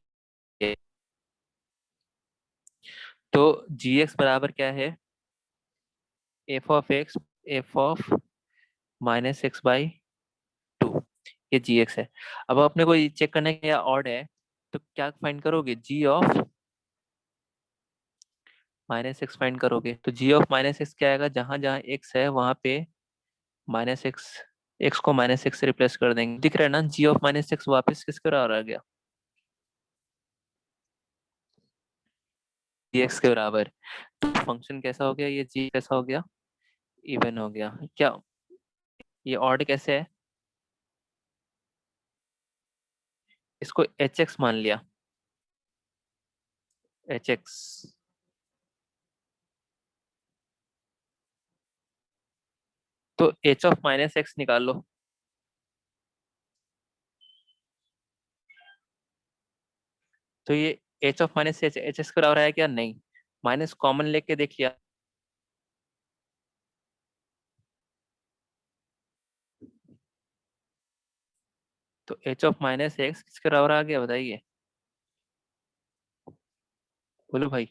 Speaker 1: तो gx बराबर क्या है, f of x f of minus x by 2, ये gx है। अब अपने को ये चेक करना है क्या ऑड है, तो क्या फाइंड करोगे, g of minus x find करोगे। तो g ऑफ माइनस एक्स क्या आएगा, जहां जहां x है वहां पे माइनस एक्स, एक्स को माइनस एक्स से रिप्लेस कर देंगे। दिख रहा है ना, g ऑफ माइनस एक्स वापस किसके बराबर आ गया, gx के बराबर। तो फंक्शन कैसा हो गया, ये g कैसा हो गया, इवन हो गया। क्या ये ऑड कैसे है, इसको hx मान लिया, hx। तो h ऑफ माइनस एक्स निकाल लो, तो ये h of minus H H x के बराबर है क्या, नहीं, माइनस कॉमन लेके देख लिया, तो h ऑफ माइनस एक्स किसके बराबर आ गया बताइए, बोलो भाई।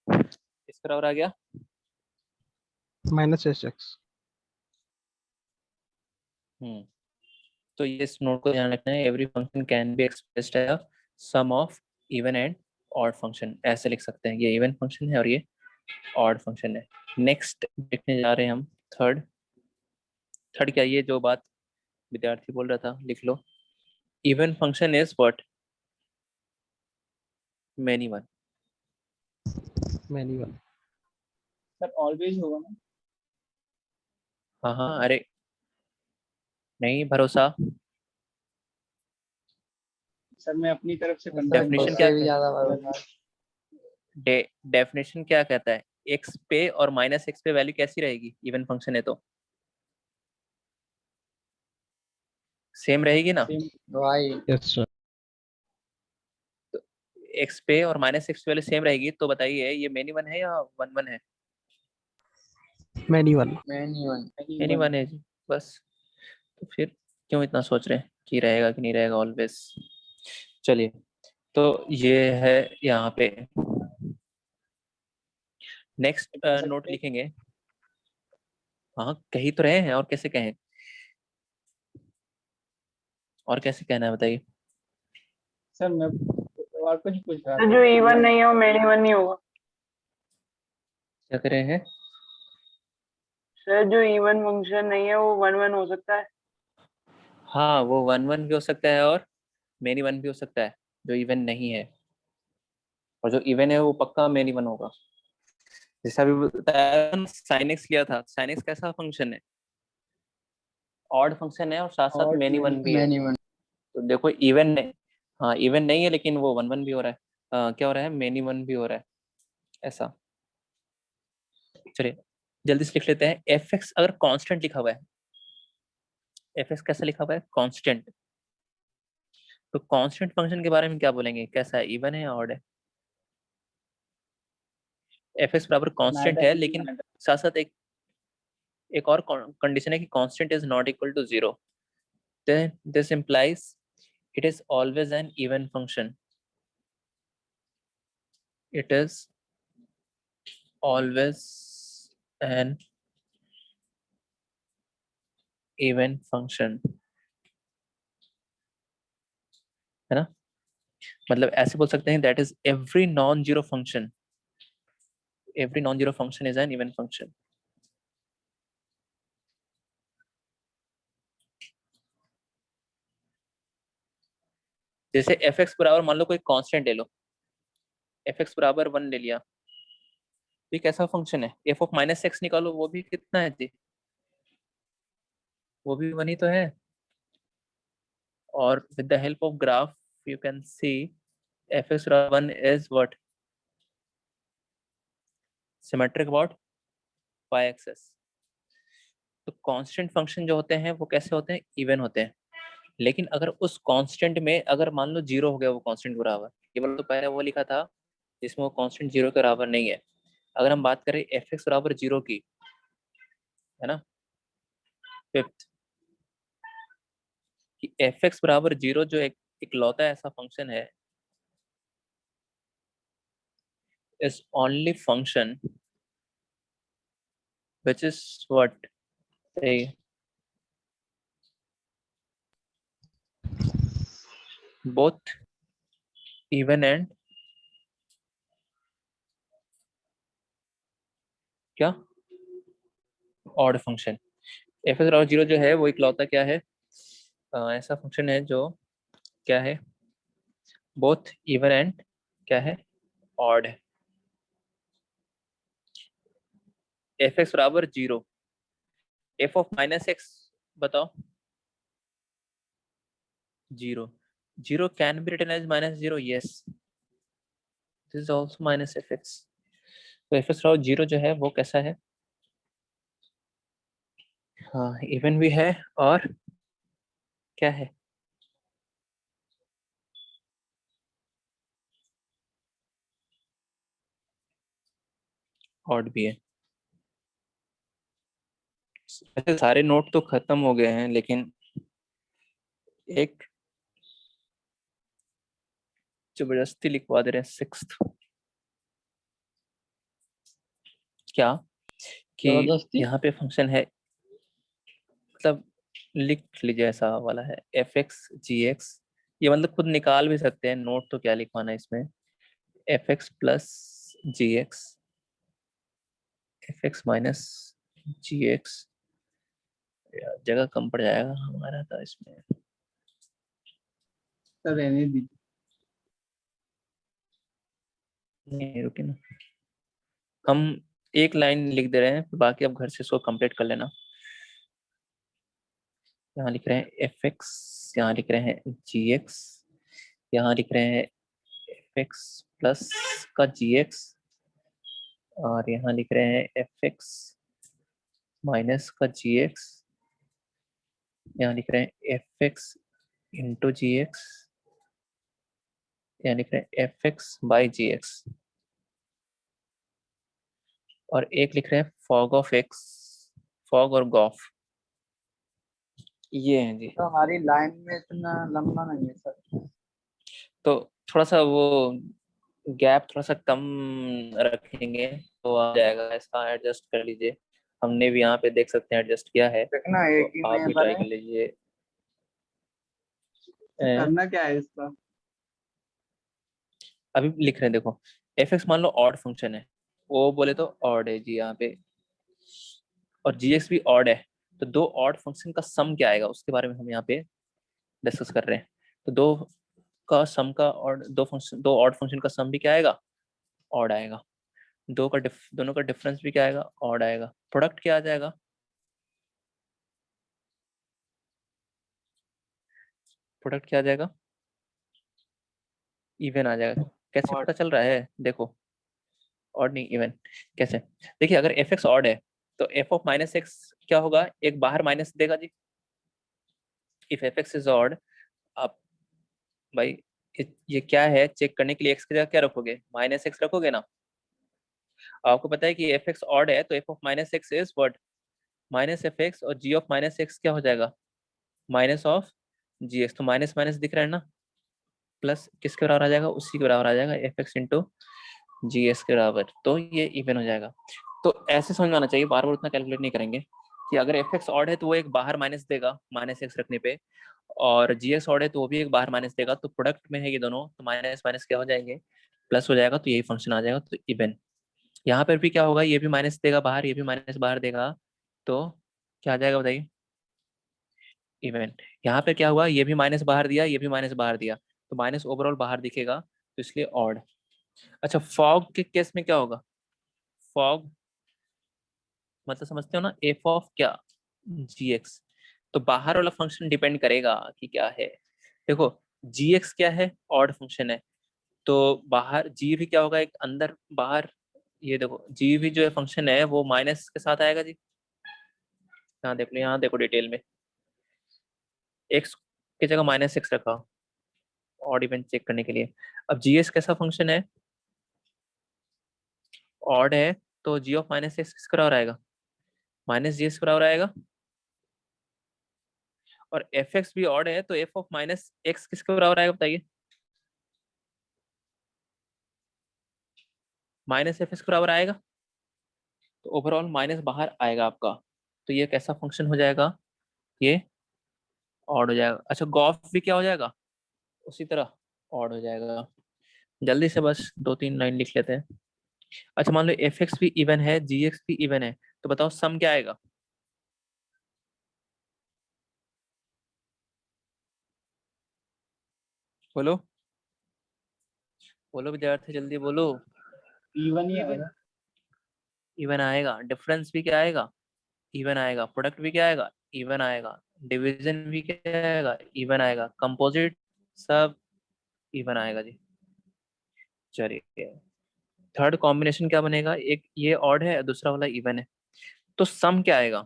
Speaker 1: किसके बराबर आ गया,
Speaker 4: माइनस एच एक्स।
Speaker 1: तो ये इस नोट को ध्यान रखना है, every function can be expressed as sum of even and odd function, ऐसे लिख सकते हैं। ये इवन फंक्शन है और ये ऑड फंक्शन है। नेक्स्ट देखने जा रहे हैं हम थर्ड। थर्ड क्या, ये जो बात विद्यार्थी बोल रहा था लिख लो, even function is what, many one.
Speaker 2: Manual.
Speaker 3: Sir always होगा ना?
Speaker 1: हाँ हाँ, अरे नहीं भरोसा।
Speaker 3: सर मैं अपनी तरफ से
Speaker 2: सर
Speaker 3: कंफर्म
Speaker 1: Definition
Speaker 3: कर
Speaker 1: क्या
Speaker 2: उससे भी
Speaker 1: है?
Speaker 2: ज्यादा भरोसा।
Speaker 1: डेफिनेशन क्या कहता है? एक्स पे और माइनस एक्स पे वैल्यू कैसी रहेगी? इवन फंक्शन है तो सेम रहेगी ना?
Speaker 3: Same.
Speaker 2: Y.
Speaker 4: Yes sir.
Speaker 1: X पे और माइनस एक्स पे वैल्यू सेम रहेगी, तो बताइए ये मेनी वन है या वन वन है?
Speaker 4: मैन्युअल।
Speaker 2: मैन्युअल।
Speaker 1: मेनी वन है जी, बस। तो फिर क्यों इतना सोच रहे हैं कि रहेगा कि नहीं रहेगा ऑलवेज? चलिए, तो ये है यहाँ पे। नेक्स्ट नोट लिखेंगे। हाँ कही तो रहे हैं, और कैसे कहें? और कैसे कहना है बताइए?
Speaker 3: सर मैं और कुछ पूछ रहा
Speaker 5: तो
Speaker 3: था।
Speaker 5: जो इवन नहीं है वो मेनी वन नहीं होगा।
Speaker 1: क्या कर रहे हैं?
Speaker 5: सर जो इवन फंक्शन नहीं है वो वन वन हो सकता है।
Speaker 1: हाँ, वो वन वन भी हो सकता है और मेनी वन भी हो सकता है, जो इवन नहीं है। और जो इवन है वो पक्का मेनी वन होगा। जैसा अभी बताया, साइन एक्स लिया था। साइन एक्स कैसा फंक्शन है? ऑड फंक्शन है और साथ साथ
Speaker 3: और
Speaker 1: मेनी वन भी है।
Speaker 2: मैन्युअल।
Speaker 1: तो देखो इवन नहीं, हाँ इवन नहीं है लेकिन वो वन वन भी हो रहा है। क्या हो रहा है? मेनी वन भी हो रहा है, ऐसा। चलिए जल्दी से लिख लेते हैं। एफ एक्स अगर कांस्टेंट लिखा हुआ है, एफ एक्स कैसा लिखा हुआ है? कांस्टेंट। तो कांस्टेंट फंक्शन के बारे में क्या बोलेंगे? कैसा है? इवन है या ऑड है? एफ एक्स बराबर कांस्टेंट है, लेकिन साथ साथ एक और कंडीशन है कि constant is not equal to zero. then this implies it is always an even function. It is always an even function, है ना? मतलब ऐसे बोल सकते हैं that is every non-zero function, every non-zero function is an even function. जैसे एफ एक्स बराबर मान लो कोई कांस्टेंट ले लो, एफ एक्स बराबर वन ले लिया, तो ये कैसा फंक्शन है? एफ ऑफ माइनस एक्स निकालो, वो भी कितना है जी? वो भी वन ही तो है। और with the help of graph you can see f x बराबर 1 is what? Symmetric about y axis. तो कांस्टेंट फंक्शन जो होते हैं वो कैसे होते हैं? इवन होते हैं। लेकिन अगर उस कांस्टेंट में अगर मान लो जीरो हो गया वो कांस्टेंट बराबर, केवल तो पहले वो लिखा था जिसमें वो कांस्टेंट जीरो के बराबर नहीं है। अगर हम बात करें एफ एक्स बराबर जीरो की, है ना, फिफ्थ, कि एफ एक्स बराबर जीरो जो एक इकलौता ऐसा फंक्शन है, is only function which is what? Say both even and क्या? Odd function. एफ एक्स बराबर जीरो जो है वो इकलौता क्या है? ऐसा फंक्शन है जो क्या है? बोथ इवन एंड क्या है? ऑड है। एफ एक्स बराबर zero, f of minus x बताओ। Zero, zero can be written as minus zero, yes, this is also minus f x. तो एफ एक्स बराबर जीरो जो है वो कैसा है? हाँ इवन भी है और क्या है? ऑड भी है। ऐसे सारे नोट तो खत्म हो गए हैं, लेकिन एक जबरदस्ती लिखवा दे रहे हैं, सिक्स्थ। क्या कि
Speaker 2: जबरदस्ती।
Speaker 1: यहाँ पे फंक्शन है, मतलब लिख लीजिए ऐसा वाला है, एफ एक्स जी एक्स। ये मतलब खुद निकाल भी सकते हैं, नोट तो क्या लिखवाना है इसमें। एफ एक्स प्लस जी एक्स, एफ एक्स माइनस जी एक्स। जगह कम पड़ जाएगा हमारा था इसमें।
Speaker 3: सर रहने दीजिए।
Speaker 1: नहीं रुके ना, हम एक लाइन लिख दे रहे हैं, बाकी आप घर से इसको कंप्लीट कर लेना। यहाँ लिख रहे हैं एफ एक्स, यहाँ लिख रहे हैं जी एक्स, यहाँ लिख रहे हैं एफ एक्स प्लस का जी एक्स, और यहाँ लिख रहे हैं एफ एक्स माइनस का जी एक्स, यहाँ लिख रहे हैं f x into g x, यहाँ लिख रहे हैं f x by g x, और एक लिख रहे हैं फॉग ऑफ एक्स, फॉग और गॉफ, ये है जी।
Speaker 2: तो हमारी लाइन में इतना लंबा नहीं है सर।
Speaker 1: तो थोड़ा सा वो गैप थोड़ा सा कम रखेंगे तो आ जाएगा, इसका एडजस्ट कर लीजिए। हमने भी यहाँ पे देख सकते हैं एडजस्ट किया है,
Speaker 2: देखना एक ही
Speaker 1: तो आप
Speaker 2: में
Speaker 1: भी ट्राई
Speaker 2: बने।
Speaker 1: कर लीजिए।
Speaker 3: करना क्या है इसका?
Speaker 1: अभी लिख रहे हैं देखो, एफ एक्स मान लो ऑड फंक्शन है, वो बोले तो ऑड है जी यहाँ पे, और जी एक्स भी ऑड है, तो दो ऑड फंक्शन का सम क्या आएगा उसके बारे में हम यहाँ पे डिस्कस कर रहे हैं। तो दो का सम का, और दो ऑड फंक्शन का सम भी क्या आएगा, ऑड आएगा। दोनों का डिफरेंस भी क्या आएगा, ऑड आएगा। प्रोडक्ट क्या आ जाएगा, प्रोडक्ट क्या आ जाएगा, इवन आ जाएगा। कैसे
Speaker 2: Odd.
Speaker 1: पता चल रहा है देखो, ऑड नहीं इवन कैसे, देखिए अगर एफ एक्स ऑड है तो एफ ऑफ माइनस एक्स क्या होगा, एक बाहर माइनस देगा जी। If f x is odd, आप भाई ये क्या है चेक करने के लिए एक्स की जगह क्या रखोगे, माइनस एक्स रखोगे ना। आपको पता है कि एफ एक्स ऑड है तो f of minus x is what, minus f x, और जी ऑफ माइनस एक्स क्या हो जाएगा, माइनस ऑफ जी एक्स। तो माइनस माइनस दिख रहा है ना, प्लस किसके बराबर आ जाएगा, उसी के बराबर आ जाएगा, एफ एक्स इंटू जी एस के बराबर। तो ये इवन हो जाएगा। तो ऐसे समझ में आना चाहिए, बार बार उतना कैलकुलेट नहीं करेंगे कि अगर एफ एक्स ऑड है तो वो एक बाहर माइनस देगा माइनस एक्स रखने पे, और जी एक्स ऑड है तो वो भी एक बाहर माइनस देगा। तो प्रोडक्ट में है ये दोनों, तो माइनस माइनस क्या हो जाएंगे, प्लस हो जाएगा, तो यही फंक्शन आ जाएगा। तो इवन यहाँ पर भी क्या होगा, ये भी माइनस देगा बाहर, ये भी माइनस बाहर देगा, तो क्या आ जाएगा बताइए, इवन। यहाँ पे क्या हुआ, ये भी माइनस बाहर दिया, ये भी माइनस बाहर दिया, तो माइनस ओवरऑल बाहर दिखेगा, तो इसलिए ऑड। अच्छा, फॉग के केस में क्या होगा, फॉग मतलब समझते हो ना, एफ ऑफ क्या, जी एक्स। तो बाहर वाला फंक्शन डिपेंड करेगा कि क्या है। देखो जी एक्स क्या है, ऑड फंक्शन है, तो बाहर जी भी क्या होगा, एक अंदर बाहर। ये देखो जी भी जो है फंक्शन है वो माइनस के साथ आएगा जी। यहाँ देख लो, यहाँ देखो डिटेल में, एक्स की जगह माइनस एक्स रखा ऑड इवन चेक करने के लिए। अब जी एस कैसा फंक्शन है, ऑड है, तो जी ऑफ माइनस एक्स किस बराबर आएगा, माइनस जी एक्स बराबर आएगा। और एफ एक्स भी ऑड है, तो एफ ऑफ माइनस एक्स किसके बराबर आएगा बताइए, माइनस एफ एक्स के बराबर आएगा। तो ओवरऑल माइनस बाहर आएगा आपका, तो ये कैसा फंक्शन हो जाएगा, ये ऑड हो जाएगा। अच्छा, गॉफ भी क्या हो जाएगा, उसी तरह ऑड हो जाएगा। जल्दी से बस दो तीन लाइन लिख लेते हैं। अच्छा, मान लो एफ एक्स भी इवन है, जी एक्स भी इवन है, तो बताओ सम क्या आएगा, बोलो बोलो विद्यार्थी, जल्दी बोलो।
Speaker 3: इवन ही आएगा।
Speaker 1: इवन आएगा। डिफरेंस भी क्या आएगा, इवन आएगा। प्रोडक्ट भी क्या आएगा, इवन आएगा। डिवीजन भी क्या आएगा, इवन आएगा। कंपोजिट सब इवन आएगा जी। चलिए, थर्ड कॉम्बिनेशन क्या बनेगा, एक ये ऑड है, दूसरा वाला इवन है, तो सम क्या आएगा,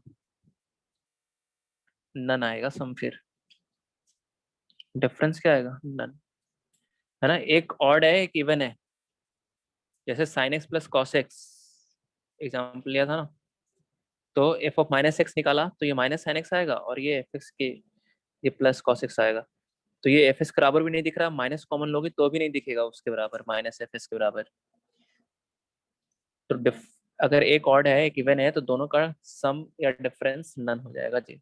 Speaker 1: नन आएगा सम। फिर डिफरेंस क्या आएगा, नन, है ना। एक ऑड है, एक इवन है, जैसे sine x plus cos x example लिया था ना, तो एफ ऑफ माइनस एक्स निकाला तो ये माइनस साइन एक्स आएगा, और ये एफ एक्स के ये प्लस कॉस एक्स आएगा। तो ये एफ एस के बराबर भी नहीं दिख रहा, माइनस कॉमन लोगे तो भी नहीं दिखेगा उसके बराबर, माइनस एफ एस के बराबर। तो अगर एक ऑड है एक इवन है, तो दोनों का सम या डिफरेंस नन हो जाएगा जी।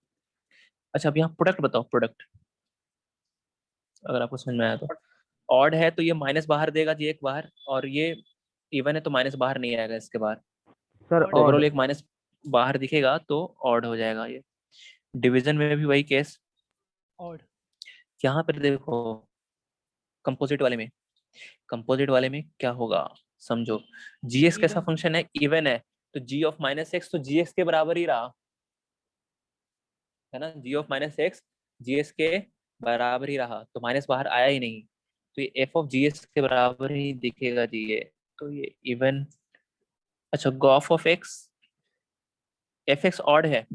Speaker 1: अच्छा, अब यहाँ प्रोडक्ट बताओ, प्रोडक्ट अगर आपको समझ में आया तो। ऑड है तो ये माइनस बाहर देगा जी, एक बाहर, और ये इवन है तो माइनस बाहर नहीं आएगा इसके बाहर।
Speaker 2: सर
Speaker 1: ओवरऑल एक माइनस बाहर दिखेगा तो ऑड हो जाएगा ये। डिवीजन में भी वही केस, ऑड। यहाँ पर देखो कंपोजिट वाले में, कंपोजिट वाले में क्या होगा, समझो जीएक्स कैसा
Speaker 3: Even.
Speaker 1: फंक्शन है, इवन है, तो जी ऑफ माइनस एक्स तो जीएक्स के बराबर ही रहा है ना, जी ऑफ माइनस एक्स जीएस के बराबर ही रहा, तो माइनस बाहर आया ही नहीं, तो ये एफ ऑफ जीएस के बराबर ही दिखेगा जी ये, तो ये इवन। अच्छा Gauff of x, F x odd है,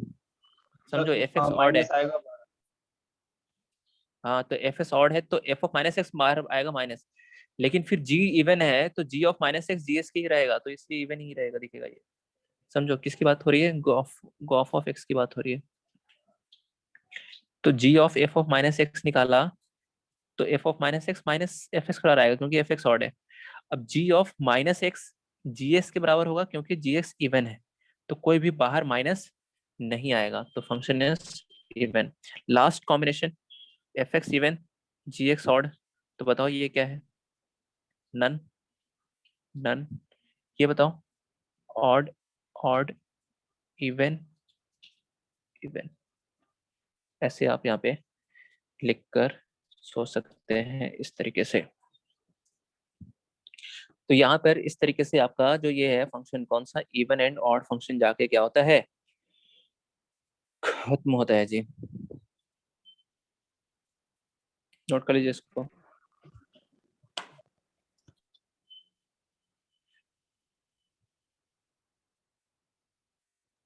Speaker 1: समझो एफ एक्स ऑड है,
Speaker 3: माइनस आएगा बाहर।
Speaker 1: हाँ तो एफ एस ऑड है तो एफ ऑफ माइनस एक्स बाहर आएगा माइनस, लेकिन फिर जी इवन है तो g of minus x g x के ही रहेगा, तो इसलिए इवन ही रहेगा दिखेगा ये। समझो किसकी बात हो रही है, गॉफ गॉफ ऑफ एक्स की बात हो रही है। तो g of f of minus x निकाला तो f of minus x minus f x बराबर आएगा क्योंकि एफ एक्स ऑड है। अब g of minus x g x के बराबर होगा क्योंकि जी एक्स इवन है, तो कोई भी बाहर माइनस नहीं आएगा, तो function is even. Last combination f x even g x odd, तो बताओ ये क्या है, नन नन, ये बताओ ऑड ऑड इवन इवन, ऐसे आप यहाँ पे लिख कर सोच सकते हैं इस तरीके से। तो यहाँ पर इस तरीके से आपका जो ये है फंक्शन कौन सा, इवन एंड ऑड फंक्शन जाके क्या होता है, खत्म होता है जी। नोट कर लीजिए इसको।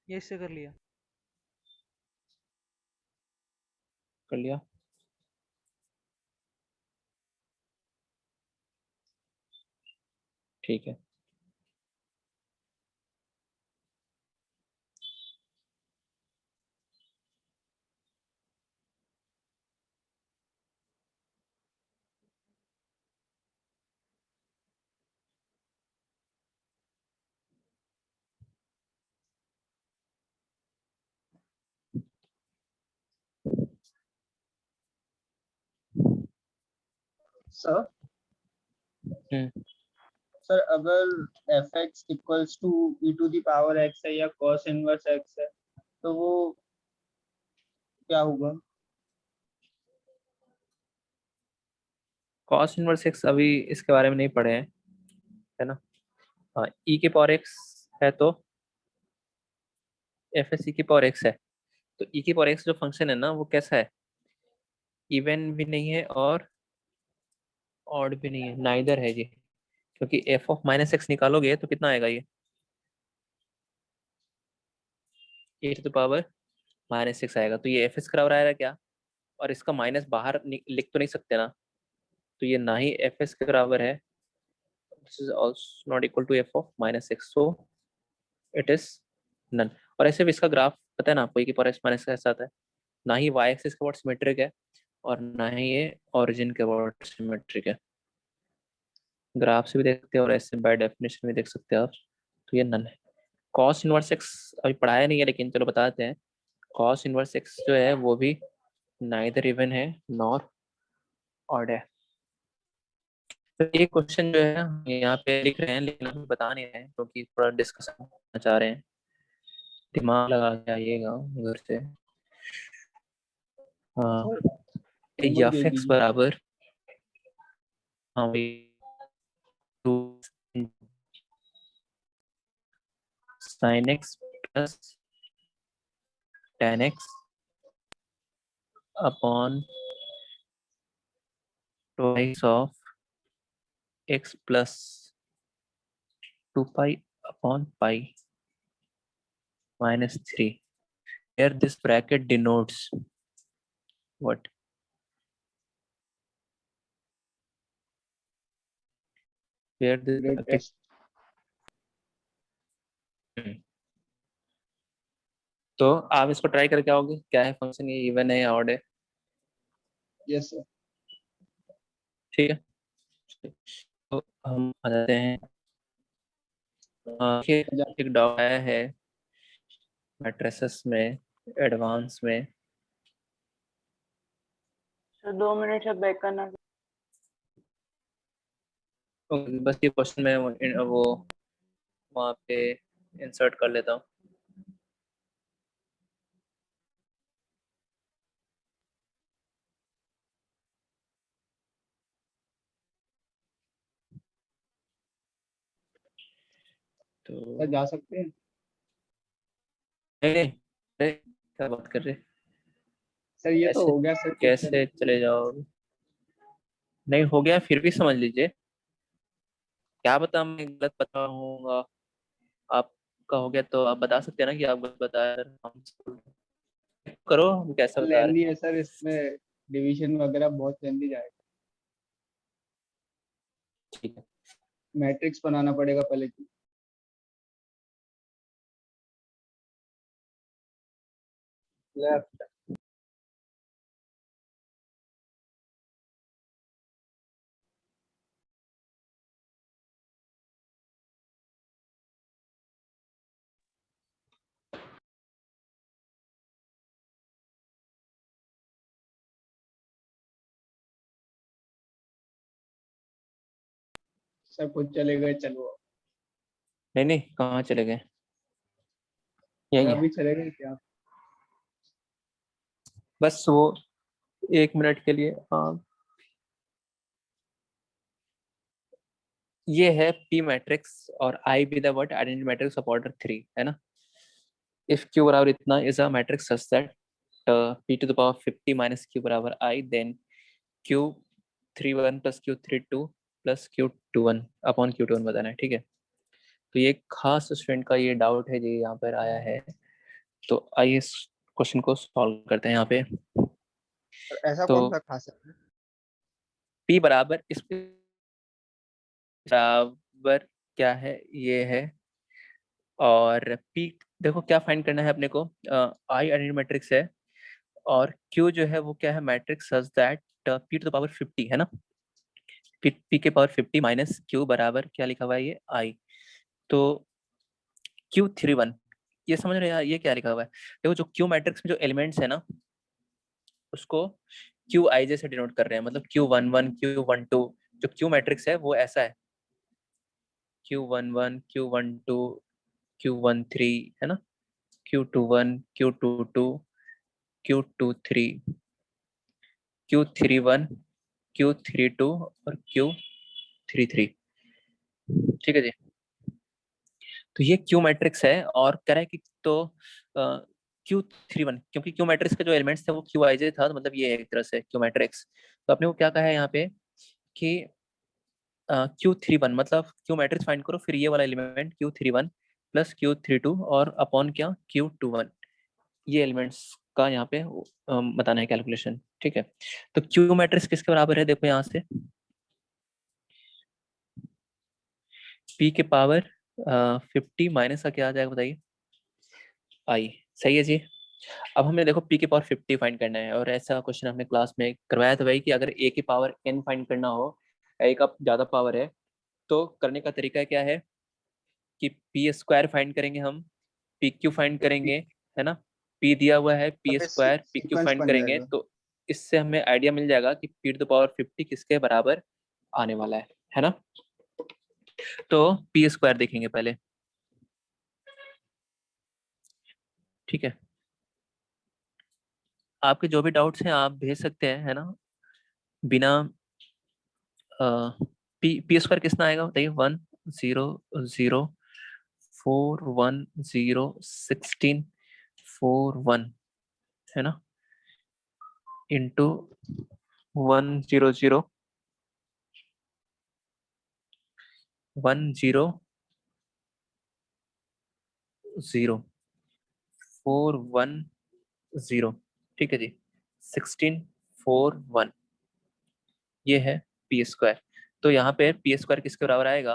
Speaker 4: ये इससे कर लिया।
Speaker 1: कर लिया। ठीक है।
Speaker 3: सर सर अगर f x equals to e to the power x है या कॉस इनवर्स एक्स है, तो वो क्या होगा?
Speaker 1: कॉस इनवर्स एक्स अभी इसके बारे में नहीं पढ़े हैं, है ना। हाँ ई के पावर एक्स है तो एफ एस ई के पावर एक्स है, तो ई के पावर एक्स जो फंक्शन है ना वो कैसा है, इवन भी नहीं है और ऑड भी नहीं है, नाइदर है ये, क्योंकि एफ ऑफ माइनस एक्स निकालोगे तो कितना आएगा ये, a to the power minus six आएगा, तो ये एफ एस बराबर आएगा क्या, और इसका माइनस बाहर लिख तो नहीं सकते ना, तो ये ना ही एफ एस के बराबर है, this is also not equal to f of minus six, so it is none. और ऐसे भी इसका ग्राफ पता है ना आपको, e की पावर एक्स माइनस के साथ है, ना ही वाई एक्सिस के वर्ड सिमेट्रिक है और ना ही ये ओरिजिन के वर्ड सिमेट्रिक है, ग्राफ से भी देख सकते हैं और ऐसे बाय डेफिनेशन भी देख सकते हैं आप, तो ये नन है। कॉस इनवर्स एक्स अभी पढ़ाया नहीं है लेकिन चलो बता देते हैं, कॉस इनवर्स एक्स जो है वो भी नाइदर इवन है नॉर ऑड है। तो एक क्वेश्चन जो है हम यहाँ पे लिख रहे हैं लेकिन अभी बता नहीं रहे हैं क्योंकि थोड़ा डिस्कशन करना चाह रहे हैं, दिमाग लगा के आइएगा घर से। हाँ
Speaker 3: होमवर्क दे
Speaker 1: एफ एक्स
Speaker 3: दीजिए।
Speaker 1: बराबर, हाँ sine x plus ten x upon twice of x plus two pi upon pi minus three, here this bracket denotes what, here this bracket, तो आप इसको ट्राई करके आओगे क्या है फंक्शन, ये इवन है या ऑड है।
Speaker 3: Yes sir.
Speaker 1: ठीक है तो हम आ जाते हैं, एक डाउट आया है मैट्रिसेस में एडवांस में,
Speaker 5: तो 2 मिनट से बैक करना।
Speaker 1: तो बस ये क्वेश्चन मैं वो वहाँ पे इंसर्ट कर लेता हूँ।
Speaker 3: सर जा सकते हैं?
Speaker 1: नहीं, अरे क्या बात कर रहे,
Speaker 3: सर ये तो
Speaker 1: ऐसे
Speaker 3: हो गया सर,
Speaker 1: कैसे चले जाओगे? नहीं हो गया फिर भी समझ लीजिए, क्या बता मैं गलत बता हूँ। आपका हो गया तो आप बता सकते हैं ना कि आप गलत बताया, हम करो हम कैसा बता रहे
Speaker 3: लेंदी है सर, इसमें डिवीजन वगैरह बहुत लेंदी जाएगा।
Speaker 1: हैं। ठीक है,
Speaker 3: मैट्रिक्स बनाना पड़ेगा पहले की।
Speaker 2: लेफ्ट।
Speaker 3: सर खुद चले गए, चलो।
Speaker 1: नहीं नहीं कहाँ चले गए,
Speaker 3: सर
Speaker 1: यही है।
Speaker 3: अभी चले गए क्या?
Speaker 1: बस वो 1 मिनट के लिए, हाँ। ये है पी मैट्रिक्स और I be the what identity matrix of order 3, है ना। इफ क्यू बराबर इतना is a matrix such that p to the power 50 minus q बराबर i, then q31 plus q32 plus q21 upon q21 बताना है, ठीक है। तो ये खास स्टूडेंट का ये डाउट है जी, यहाँ पर आया है। तो आइए इस क्वेश्चन को सॉल्व करते हैं यहाँ पे।
Speaker 3: सर ऐसा
Speaker 1: तो
Speaker 3: कौन सा खास है?
Speaker 1: p बराबर इस बराबर क्या है, ये है। और p देखो क्या फाइंड करना है अपने को, आई आइडेंटिटी मैट्रिक्स है और q जो है वो क्या है, matrix such that p to the power 50, है ना। p के पावर 50 माइनस q बराबर क्या लिखा हुआ है, ये i। तो q31 ये समझ रहे हैं यार, ये क्या लिखा हुआ है। देखो जो q मैट्रिक्स में जो एलिमेंट्स है ना, उसको qij से डिनोट कर रहे हैं, मतलब q11 q12, जो q मैट्रिक्स है वो ऐसा है, q11 q12 q13, है ना, q21 q22 q23 q31 q32 और q33, ठीक है जी। तो ये क्यू मैट्रिक्स है और कह रहा है कि तो Q31, क्योंकि क्यू मैट्रिक्स के जो एलिमेंट्स थे वो क्यू आई जे था, तो मतलब ये है एक तरह से क्यू मैट्रिक्स। तो अपने को क्या कहा है यहाँ पे कि Q31 मतलब क्यू मैट्रिक्स फाइंड करो, फिर ये वाला एलिमेंट Q31 प्लस Q32 और अपॉन क्या Q21, ये एलिमेंट्स का यहाँ पे बताना है कैलकुलेशन, ठीक है। तो क्यू मैट्रिक्स किसके बराबर है, देखो यहाँ से P के पावर 50 माइनस का क्या आ जाएगा बताइए, आई। सही है जी। अब हमें देखो p की पावर 50 फाइंड करना है, और ऐसा क्वेश्चन हमने क्लास में करवाया था भाई कि अगर a की पावर n फाइंड करना हो, a का ज्यादा पावर है, तो करने का तरीका क्या है कि p स्क्वायर फाइंड करेंगे हम, p क्यू फाइंड करेंगे, है ना। p दिया हुआ है, p
Speaker 3: तब
Speaker 1: square p Q
Speaker 3: sequence
Speaker 1: find
Speaker 3: बन
Speaker 1: करेंगे,
Speaker 3: जाएगा।
Speaker 1: तो इससे हमें आइडिया मिल जाएगा कि p टू द पावर 50 किसके बराबर आने वाला है ना। तो p स्क्वायर देखेंगे पहले, ठीक है। आपके जो भी डाउट्स हैं आप भेज सकते हैं, है ना, बिना पी स्क्वायर कितना आएगा बताइए, 100411641, है ना, इंटू 100100410, ठीक है जी, 1641, ये है पी स्क्वायर। तो यहाँ पे पी स्क्वायर किसके बराबर आएगा,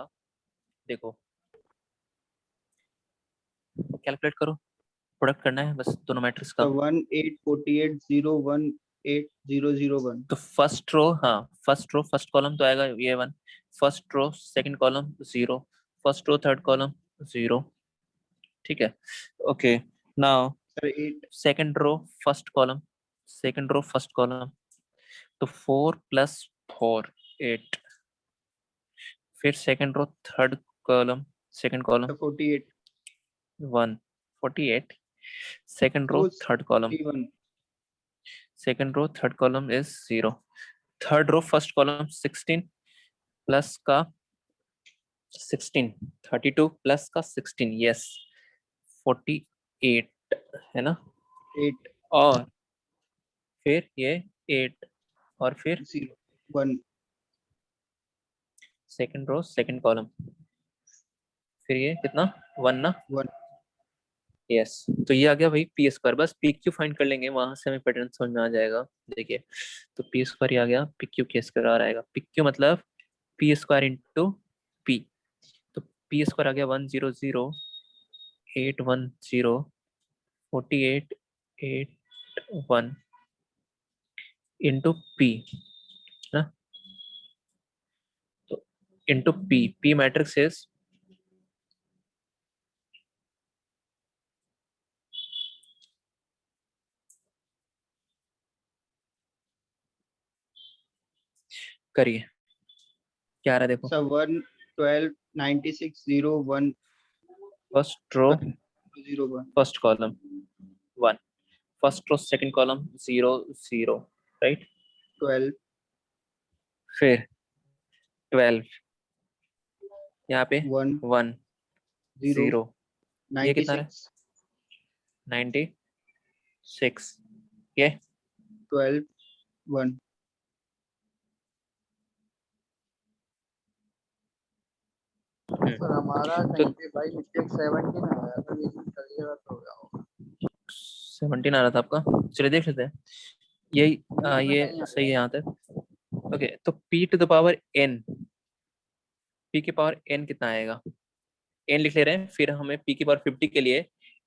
Speaker 1: देखो कैलकुलेट करो, प्रोडक्ट करना है बस दोनों मैट्रिक्स का।
Speaker 3: 18480180001।
Speaker 1: तो फर्स्ट रो, हाँ फर्स्ट रो फर्स्ट कॉलम तो आएगा ये 1, first row second column 0, first row third column 0, ठीक है। Okay, now
Speaker 3: sir 8।
Speaker 1: Second row first column, second row first column, तो 4 प्लस 4 8, फिर second row third column, second column
Speaker 3: 48।
Speaker 1: 1 48, second row
Speaker 3: वो
Speaker 1: third column,
Speaker 3: 41।
Speaker 1: Second row third column is 0, third row first column 16 plus का 16, 32 प्लस का 16, यस 48 है ना,
Speaker 3: 8
Speaker 1: और फिर ये 8 और फिर
Speaker 3: 0 1
Speaker 1: सेकंड रो सेकंड कॉलम, फिर ये कितना 1 ना,
Speaker 3: 1
Speaker 1: यस तो ये आ गया भाई पी स्क्वायर। बस पी क्यू फाइंड कर लेंगे, वहां से हमें पैटर्न समझ में आ जाएगा। देखिए तो पी स्क्वायर आ गया, पी क्यू के स्क्वायर आएगा, पी क्यू मतलब पी स्क्वायर इंटू पी, तो पी स्क्वायर आ गया 100,810,48,881 इंटू पी ना, तो into p, p matrix is करिए क्या आ रहा है देखो,
Speaker 3: sir 1 12 96 0 1
Speaker 1: first row
Speaker 3: 0 1
Speaker 1: first column 1, first row second column 0 0, right,
Speaker 3: 12
Speaker 1: फिर 12 यहाँ पे
Speaker 3: 1
Speaker 1: 1
Speaker 3: 0
Speaker 1: 0, ये कितना है
Speaker 3: 96
Speaker 1: 96, ये
Speaker 3: 12 1
Speaker 2: सर हमारा
Speaker 1: तो
Speaker 2: कहीं पे भाई मिस्टेक 17 आया था, लेकिन करिएगा तो हो गया
Speaker 1: 17 आ रहा था आपका, चलिए देख लेते हैं, यही
Speaker 2: होगा।
Speaker 1: ये
Speaker 2: कहीं
Speaker 1: सही है यहाँ तक। ओके तो p to the power n, p की पावर n कितना आएगा, n लिख ले रहे हैं, फिर हमें p की पावर 50 के लिए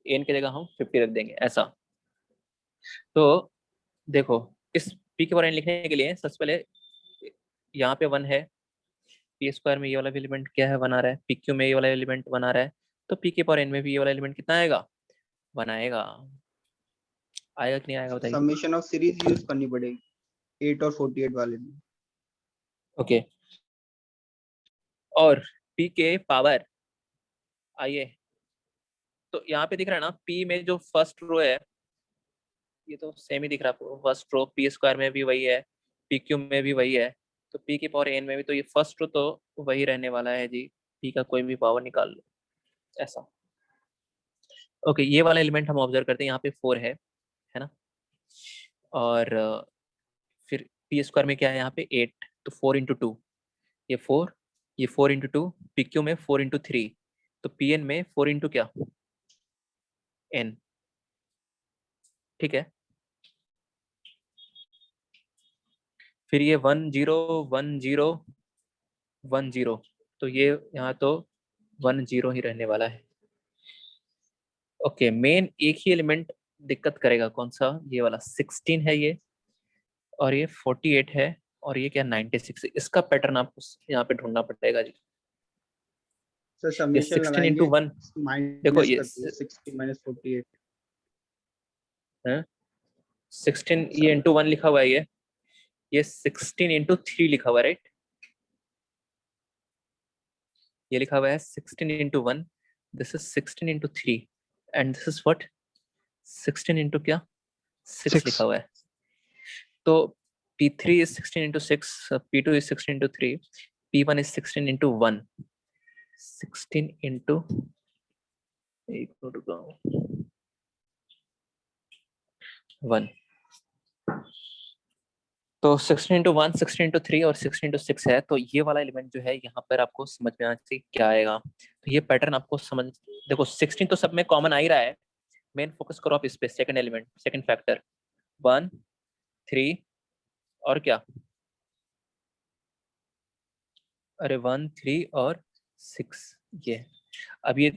Speaker 1: n की जगह हम 50 रख देंगे ऐसा। तो देखो इस p की पावर n लिखने के लिए सबसे पहले यहाँ पे 1 है, पी स्क्वायर में ये वाला एलिमेंट क्या है 1 आ रहा है, पी क्यू में ये वाला एलिमेंट 1 आ रहा है, तो पी के पावर n में भी ये वाला एलिमेंट कितना आएगा 1 आएगा, आएगा कि नहीं आएगा बताइए।
Speaker 3: समेशन ऑफ सीरीज यूज करनी पड़ेगी 8 और 48 वाले में।
Speaker 1: ओके और पी के पावर आइए, तो यहाँ पे दिख रहा है ना पी में जो फर्स्ट रो है ये तो सेम ही दिख रहा है, फर्स्ट रो पी स्क्वायर में भी वही है, पी क्यू में भी वही है, तो पी की पावर n में भी तो ये फर्स्ट रो तो वही रहने वाला है जी, पी का कोई भी पावर निकाल लो ऐसा। ओके ये वाला एलिमेंट हम ऑब्जर्व करते हैं, यहाँ पे 4 है ना, और फिर पी स्क्वायर में क्या है यहाँ पे 8, तो 4 इंटू 2, ये 4, ये 4 इंटू 2, पी क्यू में 4 इंटू 3, तो पी एन में 4 इंटू क्या एन, ठीक है, फिर ये 1 0 1 0 1 0, तो ये यहाँ तो 1 0 ही रहने वाला है। ओके मेन एक ही एलिमेंट दिक्कत करेगा, कौन सा, ये वाला 16 है ये, और ये 48 है, और ये क्या 96, इसका पैटर्न आपको यहाँ पे ढूंढना पड़ेगा जी।
Speaker 3: सर
Speaker 1: ये
Speaker 3: समेशन
Speaker 1: 16
Speaker 3: लगाएंगे
Speaker 1: इंटू 1, देखो
Speaker 3: माइनस
Speaker 1: ये
Speaker 3: कर दिए 60 माइनस 48
Speaker 1: 16 ये इंटू 1 लिखा हुआ है, ये 16 इंटू 3 लिखा हुआ है, राइट, ये लिखा हुआ है 16 into 1, this is 16 into 3, and this is what 16 into क्या 6 लिखा हुआ है, तो P3 is 16 into 6, P2 is 16 into 3, P1 is 16 into 1, 16 into 1, तो 16 into 1, 16 into 3 और 16 into 6 है, तो ये वाला एलिमेंट जो है यहाँ पर आपको समझ में आना चाहिए क्या आएगा, तो ये पैटर्न आपको समझ, देखो 16 तो सब में कॉमन आ ही रहा है, मेन फोकस करो आप इस पे, सेकंड एलिमेंट सेकंड फैक्टर 1 3 और क्या, अरे 1 3 और 6, ये अब ये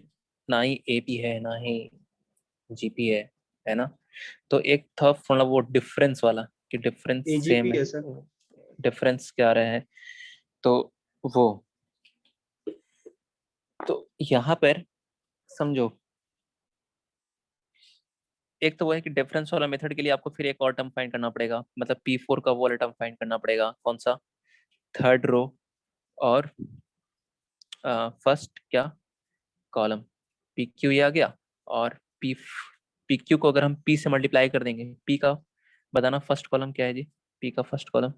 Speaker 1: ना ही एपी है ना ही जीपी है ना, तो एक था फॉर्मूला वो डिफरेंस वाला कि डिफरेंस सेम
Speaker 3: एजीपी
Speaker 1: है,
Speaker 3: है सर
Speaker 1: डिफरेंस क्या रहा है, तो वो, तो यहाँ पर समझो एक तो वो है कि डिफरेंस वाला मेथड के लिए आपको फिर एक और टर्म फाइंड करना पड़ेगा, मतलब P4 का वो वाला टर्म फाइंड करना पड़ेगा, कौन सा, थर्ड रो और फर्स्ट क्या कॉलम, पी क्यू ये आ गया, और पी क्यू को अगर हम पी से मल्टीप्लाई कर देंगे, पी का बताना फर्स्ट कॉलम क्या है जी, पी का फर्स्ट कॉलम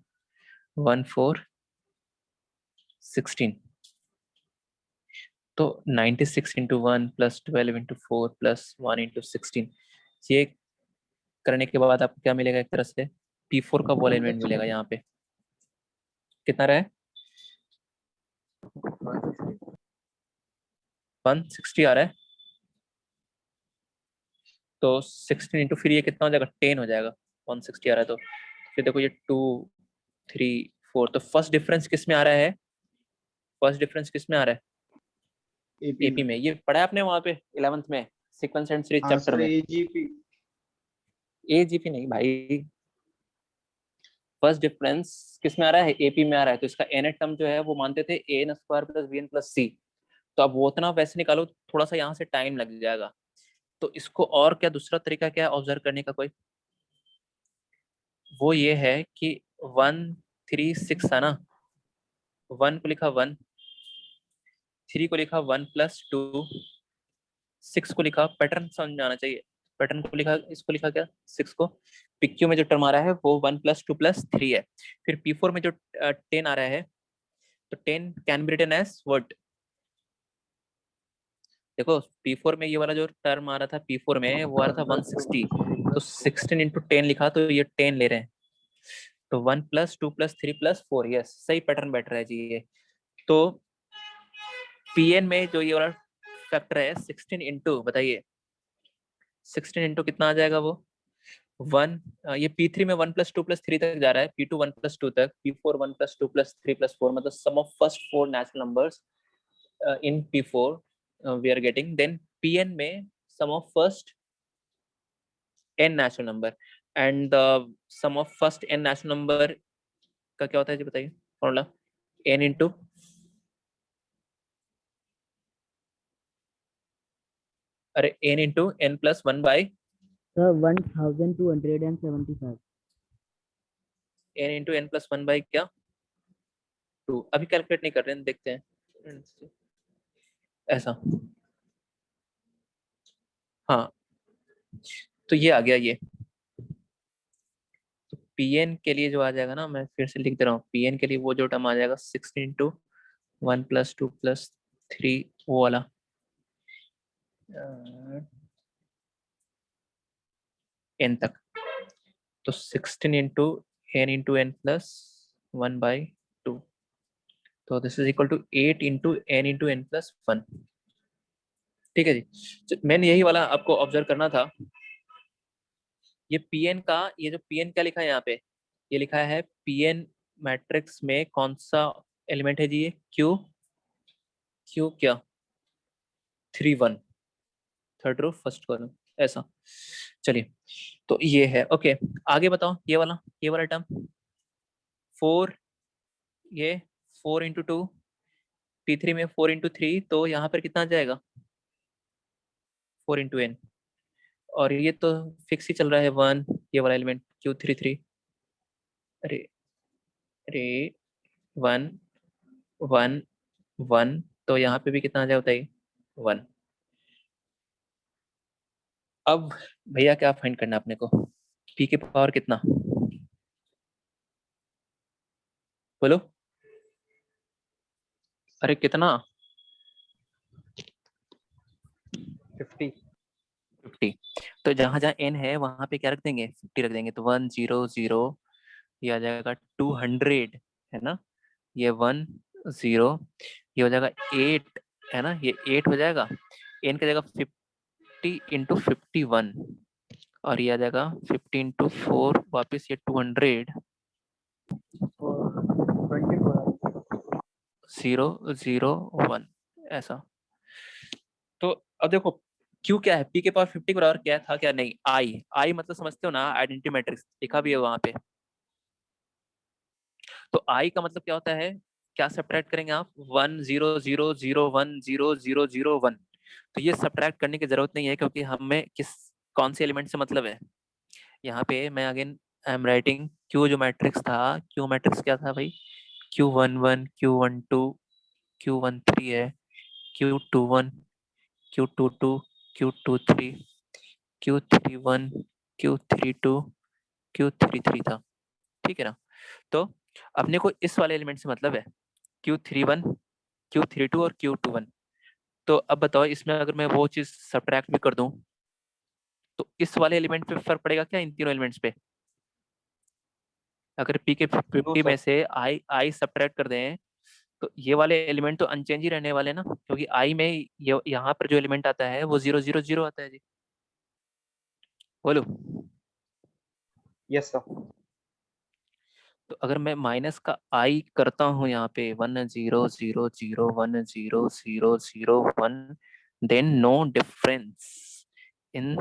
Speaker 1: 1 4 16, तो 96 into 1 plus 12 into 4 plus 1 into 16, ये करने के बाद आपको क्या मिलेगा? एक तरह से P4 का वो एलिमेंट मिलेगा यहाँ पे। कितना रहा है? 160 आ रहा है। तो 16 इंटू फिर ये कितना हो जाएगा? 10 हो जाएगा। 160 आ रहा है तो फिर देखो ये 2 3 4, तो फर्स्ट डिफरेंस किस में आ रहा है? फर्स्ट डिफरेंस किस में आ रहा है? एपी में। ये पढ़ा है आपने वहां पे 11th में सीक्वेंस एंड सीरीज चैप्टर में? एजीपी नहीं भाई, फर्स्ट डिफरेंस किस में आ रहा है? एपी में आ रहा है। तो इसका एन टर्म जो है वो मानते थे an square plus bn plus C. तो अब वो उतना वैसे निकालो, थोड़ा सा यहाँ से टाइम लग जाएगा। तो इसको और क्या दूसरा तरीका क्या है ऑब्जर्व करने का कोई? वो ये है कि 1 3 6 था ना, 1 को लिखा 1, 3 को लिखा 1 प्लस 2, 6 को लिखा, पैटर्न समझ में आना चाहिए, पैटर्न को लिखा, इसको लिखा क्या? 6 को। PQ में जो टर्म आ रहा है वो 1 प्लस 2 प्लस 3 है। फिर P4 में जो 10 आ रहा है, तो 10 can be written as what? देखो P4 में ये वाला जो टर्म आ रहा था, P4 में वो आ रहा था 160, तो 16 इंटू 10 लिखा, तो ये 10 ले रहे हैं। तो 1 प्लस 2 प्लस 3 प्लस 4, यस सही पैटर्न बैठ रहा है जी ये। तो PN में जो ये वाला फैक्टर है 16 इंटू, बताइए 16 इंटू कितना आ जाएगा वो? 1, ये P3 में 1 प्लस 2 प्लस 3 तक जा रहा है, P2 1 प्लस 2 तक, P4 1 प्लस 2 प्लस 3 प्लस 4, मतलब sum of first 4 natural numbers in P4 we are getting, then PN में sum of first n natural number, and the sum of first n natural number का क्या होता है जी बताइए फॉर्मूला? n इंटू अरे n into n plus 1 by
Speaker 4: Sir, 1275.
Speaker 1: n into n plus 1 by क्या? 2। अभी कैलकुलेट नहीं कर रहे हैं, देखते हैं ऐसा। हाँ तो ये आ गया ये। तो Pn के लिए जो आ जाएगा ना, मैं फिर से लिख दे रहा हूँ, Pn के लिए वो जो टर्म आ जाएगा 16 इंटू 1 प्लस 2 प्लस 3, वो वाला n तक। तो 16 इंटू n प्लस 1 बाई 2, तो this is equal to 8 into n plus 1। ठीक है जी, मैंने यही वाला आपको ऑब्जर्व करना था। ये Pn का, ये जो Pn क्या लिखा है यहाँ पे, ये लिखा है Pn मैट्रिक्स में कौन सा एलिमेंट है जी? ये Q क्या? 3 1, थर्ड रो फर्स्ट कॉलम, ऐसा। चलिए तो ये है ओके। आगे बताओ ये वाला टर्म 4, ये 4 इंटू 2, P3 में 4 इंटू 3, तो यहाँ पर कितना आ जाएगा? 4 इंटू n। और ये तो फिक्स ही चल रहा है 1, ये वाला एलिमेंट Q33, अरे अरे 1 1 1, तो यहाँ पे भी कितना आ जाए बताइए? 1। अब भैया क्या फाइंड करना है अपने को? P के पावर कितना बोलो? अरे कितना?
Speaker 2: 50।
Speaker 1: 50। तो जहां जहां n है वहां पे क्या रख देंगे? 50 रख देंगे। तो 1 0 0, ये आ जाएगा 200, है ना? ये 1 0, ये हो जाएगा 8, है ना? ये 8 हो जाएगा। n का जगह 50 इंटू 51, और ये आ जाएगा 50 इंटू 4, वापिस ये 200 0 0 1, ऐसा। तो अब देखो क्यू क्या है? P के पावर 50 के बराबर क्या था क्या? नहीं, आई मतलब समझते हो ना, आइडेंटिटी मैट्रिक्स लिखा भी है वहां पे। तो आई का मतलब क्या होता है? क्या सब्ट्रैक्ट करेंगे आप? 1 0 0 0 1 0 0 0 1। तो ये सब्ट्रैक्ट करने की जरूरत नहीं है, क्योंकि हमें कौन से एलिमेंट से मतलब है। यहाँ पे मैं again I am writing Q जो मैट्रिक्स था, क्यू मैट्रिक्स क्या था भाई? Q11 Q12 Q13 है, Q21 Q22 Q23 Q31 Q32 Q33 था। ठीक है ना? तो अपने को इस वाले एलिमेंट से मतलब है Q31 Q32 और Q21। तो अब बताओ इसमें अगर मैं वो चीज सब्ट्रैक्ट भी कर दूं तो इस वाले एलिमेंट पे फर्क पड़ेगा क्या, इन तीनों एलिमेंट्स पे? अगर पी के 50 में से आई सब्ट्रैक्ट कर दें तो ये वाले एलिमेंट तो अनचेंज ही रहने वाले ना, क्योंकि आई में यहाँ पर जो एलिमेंट आता है वो 0 0 0 आता है जी। बोलो।
Speaker 2: Yes sir.
Speaker 1: तो अगर मैं माइनस का आई करता हूँ यहाँ पे 1 0 0 0 1 0 0 0 1, then no difference in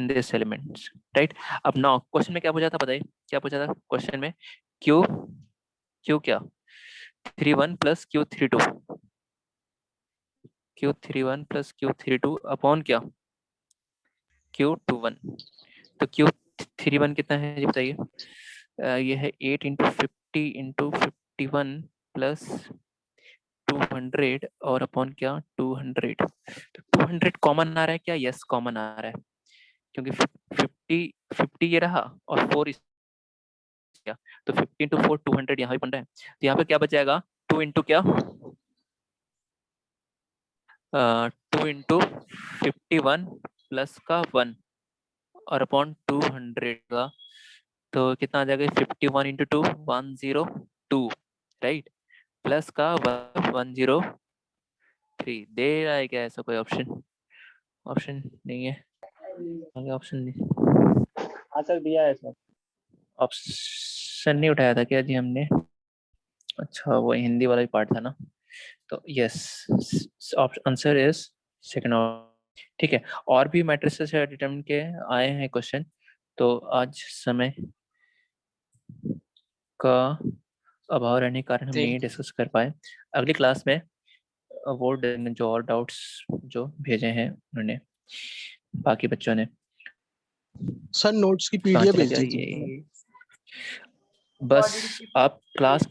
Speaker 1: this elements, right? अब नाउ क्वेश्चन में क्या पूछा था, बताइए क्या पूछा था क्वेश्चन में? क्यू क्यू क्या 31 plus Q 32, Q 31 plus Q 32 upon क्या क्यू 21। तो क्यू 31 कितना है जी बताइए? ये है 8 इंटू 50 इंटू 51 प्लस 200 और अपॉन क्या 200। तो 200 कॉमन आ रहा है क्या? यस कॉमन आ रहा है, क्योंकि 50 ये रहा और 4 क्या, तो 50 इंटू 4 200 यहाँ भी बन रहा है। तो यहाँ पे क्या बचाएगा 2 इंटू क्या 2 इंटू 51 प्लस का 1 और अपॉन 200 का, तो कितना आ जाएगा 51 इंटू 2 102, राइट? प्लस का 103 दे रहा है क्या? ऐसा कोई ऑप्शन? ऑप्शन नहीं है, आगे ऑप्शन नहीं,
Speaker 3: हाँ सर दिया है सर।
Speaker 1: ऑप्शन नहीं उठाया था क्या जी हमने? अच्छा वो हिंदी वाला ही पार्ट था ना। तो यस आंसर इज सेकंड। ठीक है, और भी मैट्रिसेस से डिटरमिन के आए हैं क्वेश्चन, तो आज समय का अभाव रहने के कारण हम नहीं डिस्कस कर पाए। अगली क्लास में वो जो और डाउट्स जो भेजे हैं उन्होंने बाकी बच्चों ने,
Speaker 6: सर नोट्स की
Speaker 1: तो
Speaker 6: पीडीएफ
Speaker 1: आंसर
Speaker 6: भेज
Speaker 1: क्या
Speaker 6: दीजिए।
Speaker 1: ये बस आप क्लास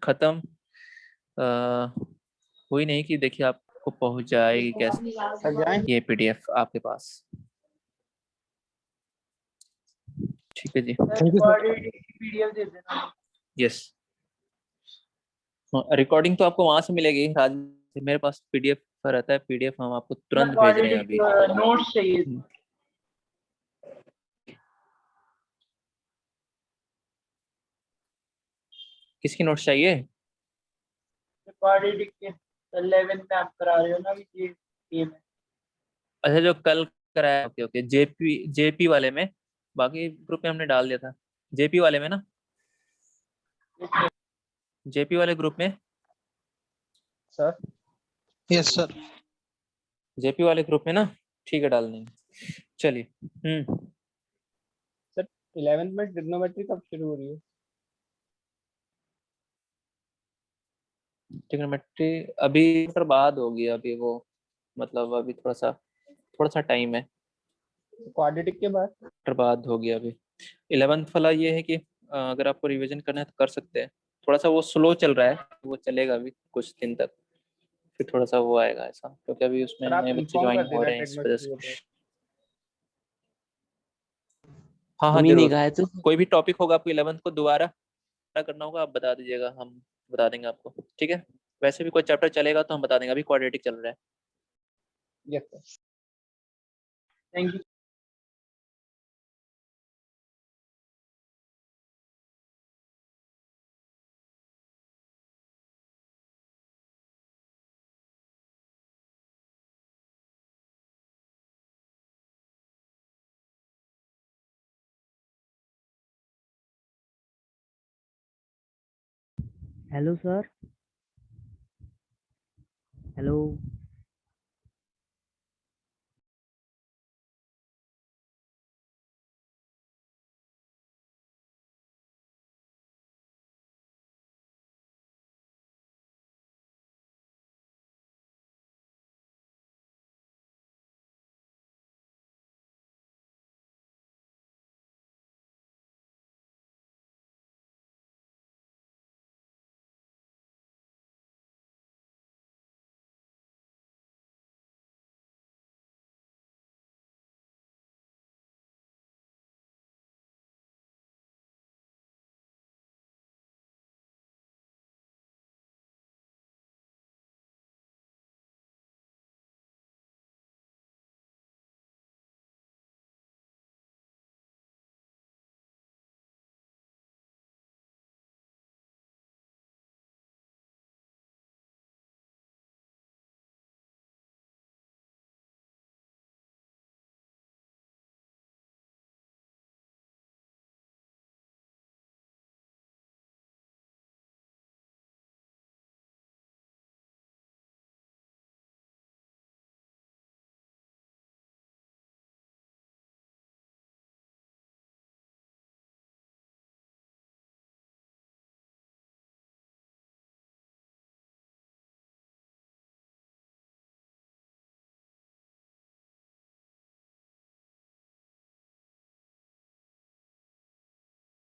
Speaker 1: खत्म हुई नहीं कि देखिए आपको पहुंच जाएगी कैसे
Speaker 2: सर जाएं?
Speaker 1: ये पीडीएफ आपके पास। ठीक है जी,
Speaker 6: thank you sir.
Speaker 1: Yes recording तो आपको वहां से मिलेगी राज, मेरे पास पीडीएफ रहता है, पीडीएफ हम आपको तुरंत भेज रहे हैं अभी।
Speaker 5: नोट्स चाहिए।
Speaker 1: किसकी नोट्स चाहिए?
Speaker 5: क्वाड्रेटिक के 11 में आप करा रहे हो ना ये में।
Speaker 1: अच्छा जो कल कराया, ओके ओके, जेपी वाले में, बाकी ग्रुप में हमने डाल दिया था जेपी वाले में ना, जेपी वाले ग्रुप में
Speaker 3: सर
Speaker 6: यस सर।
Speaker 1: जेपी वाले ग्रुप में ना, ठीक है डाल देंगे। चलिए
Speaker 3: 11th में ट्रिग्नोमेट्री कब शुरू हो रही है?
Speaker 1: ट्रिग्नोमेट्री अभी पर बाद होगी, अभी वो मतलब अभी थोड़ा सा टाइम है,
Speaker 3: क्वाड्रेटिक के बाद?
Speaker 1: पर बाद होगी अभी। 11th वाला ये है कि अगर आपको रिवीजन करना है तो कर सकते हैं, थोड़ा सा वो स्लो चल रहा है, वो चलेगा अभी कुछ दिन तक, फिर थोड़ा सा वो आएगा ऐसा, क्योंकि अभी उसमें
Speaker 3: सर आप
Speaker 1: नए बच्चे
Speaker 3: इन्फॉर्म
Speaker 1: ज्वाइन
Speaker 3: कर
Speaker 1: हो
Speaker 3: देना
Speaker 1: रहे हैं इस वजह
Speaker 3: ट्रिग्नोमेट्री
Speaker 1: से।
Speaker 3: हो तो।
Speaker 1: हाँ हाँ
Speaker 4: हम ही नहीं
Speaker 1: जरूर,
Speaker 4: खाए तो
Speaker 1: कोई भी टॉपिक होगा आपको 11th को दोबारा करना होगा आप बता दीजिएगा, हम बता देंगे आपको, ठीक है? वैसे भी कोई चैप्टर चलेगा तो हम बता देंगे, अभी क्वाड्रेटिक चल रहा है।
Speaker 3: Yes sir.
Speaker 5: Thank you.
Speaker 4: Hello sir. Hello.